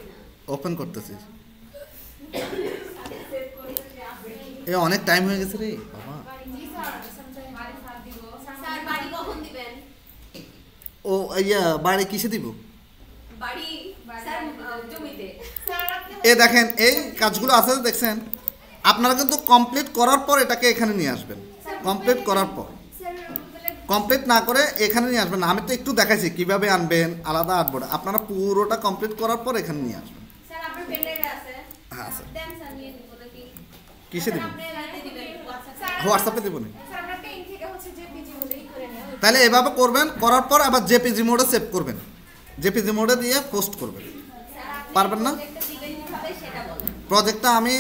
ওপেন করতেছি। এ অনেক টাইম হয়ে গেছে রে বাবা। স্যার বাড়ি কখন দিবেন? ও ইয়া বাড়ি কিসে দিব? বাড়ি স্যার জমিতে। এ দেখেন এই কাজগুলো আছে দেখছেন, আপনারা কিন্তু কমপ্লিট করার পর এটাকে এখানে নিয়ে আসবেন। কমপ্লিট করার পর, কমপ্লিট না করে এখানে নিয়ে আসবেন না। আমি তো একটু দেখাইছি কিভাবে আনবেন আলাদা আর্টবোর্ড, আপনারা পুরোটা কমপ্লিট করার পর এখানে নিয়ে আসবেন। স্যার আপনার পেন ড্রাইভে আছে? হ্যাঁ আছে। দেন স্যার নিয়ে নিব নাকি? কিসে দিব? আপনি রাতে দিবেন WhatsApp-এ। হোয়াটসঅ্যাপে দিব না? স্যার আমরা পেইন থেকে হচ্ছে যে পিজি বলেই করে নেওয়া হচ্ছে। তাহলে এভাবে করবেন, করার পর আবার জেপিজি মোডে সেভ করবেন, জেপিজি মোডে দিয়ে পোস্ট করবেন। স্যার আপনি পারবেন না? প্রজেক্টটা দিবেন কিভাবে সেটা বলেন। প্রজেক্টটা আমি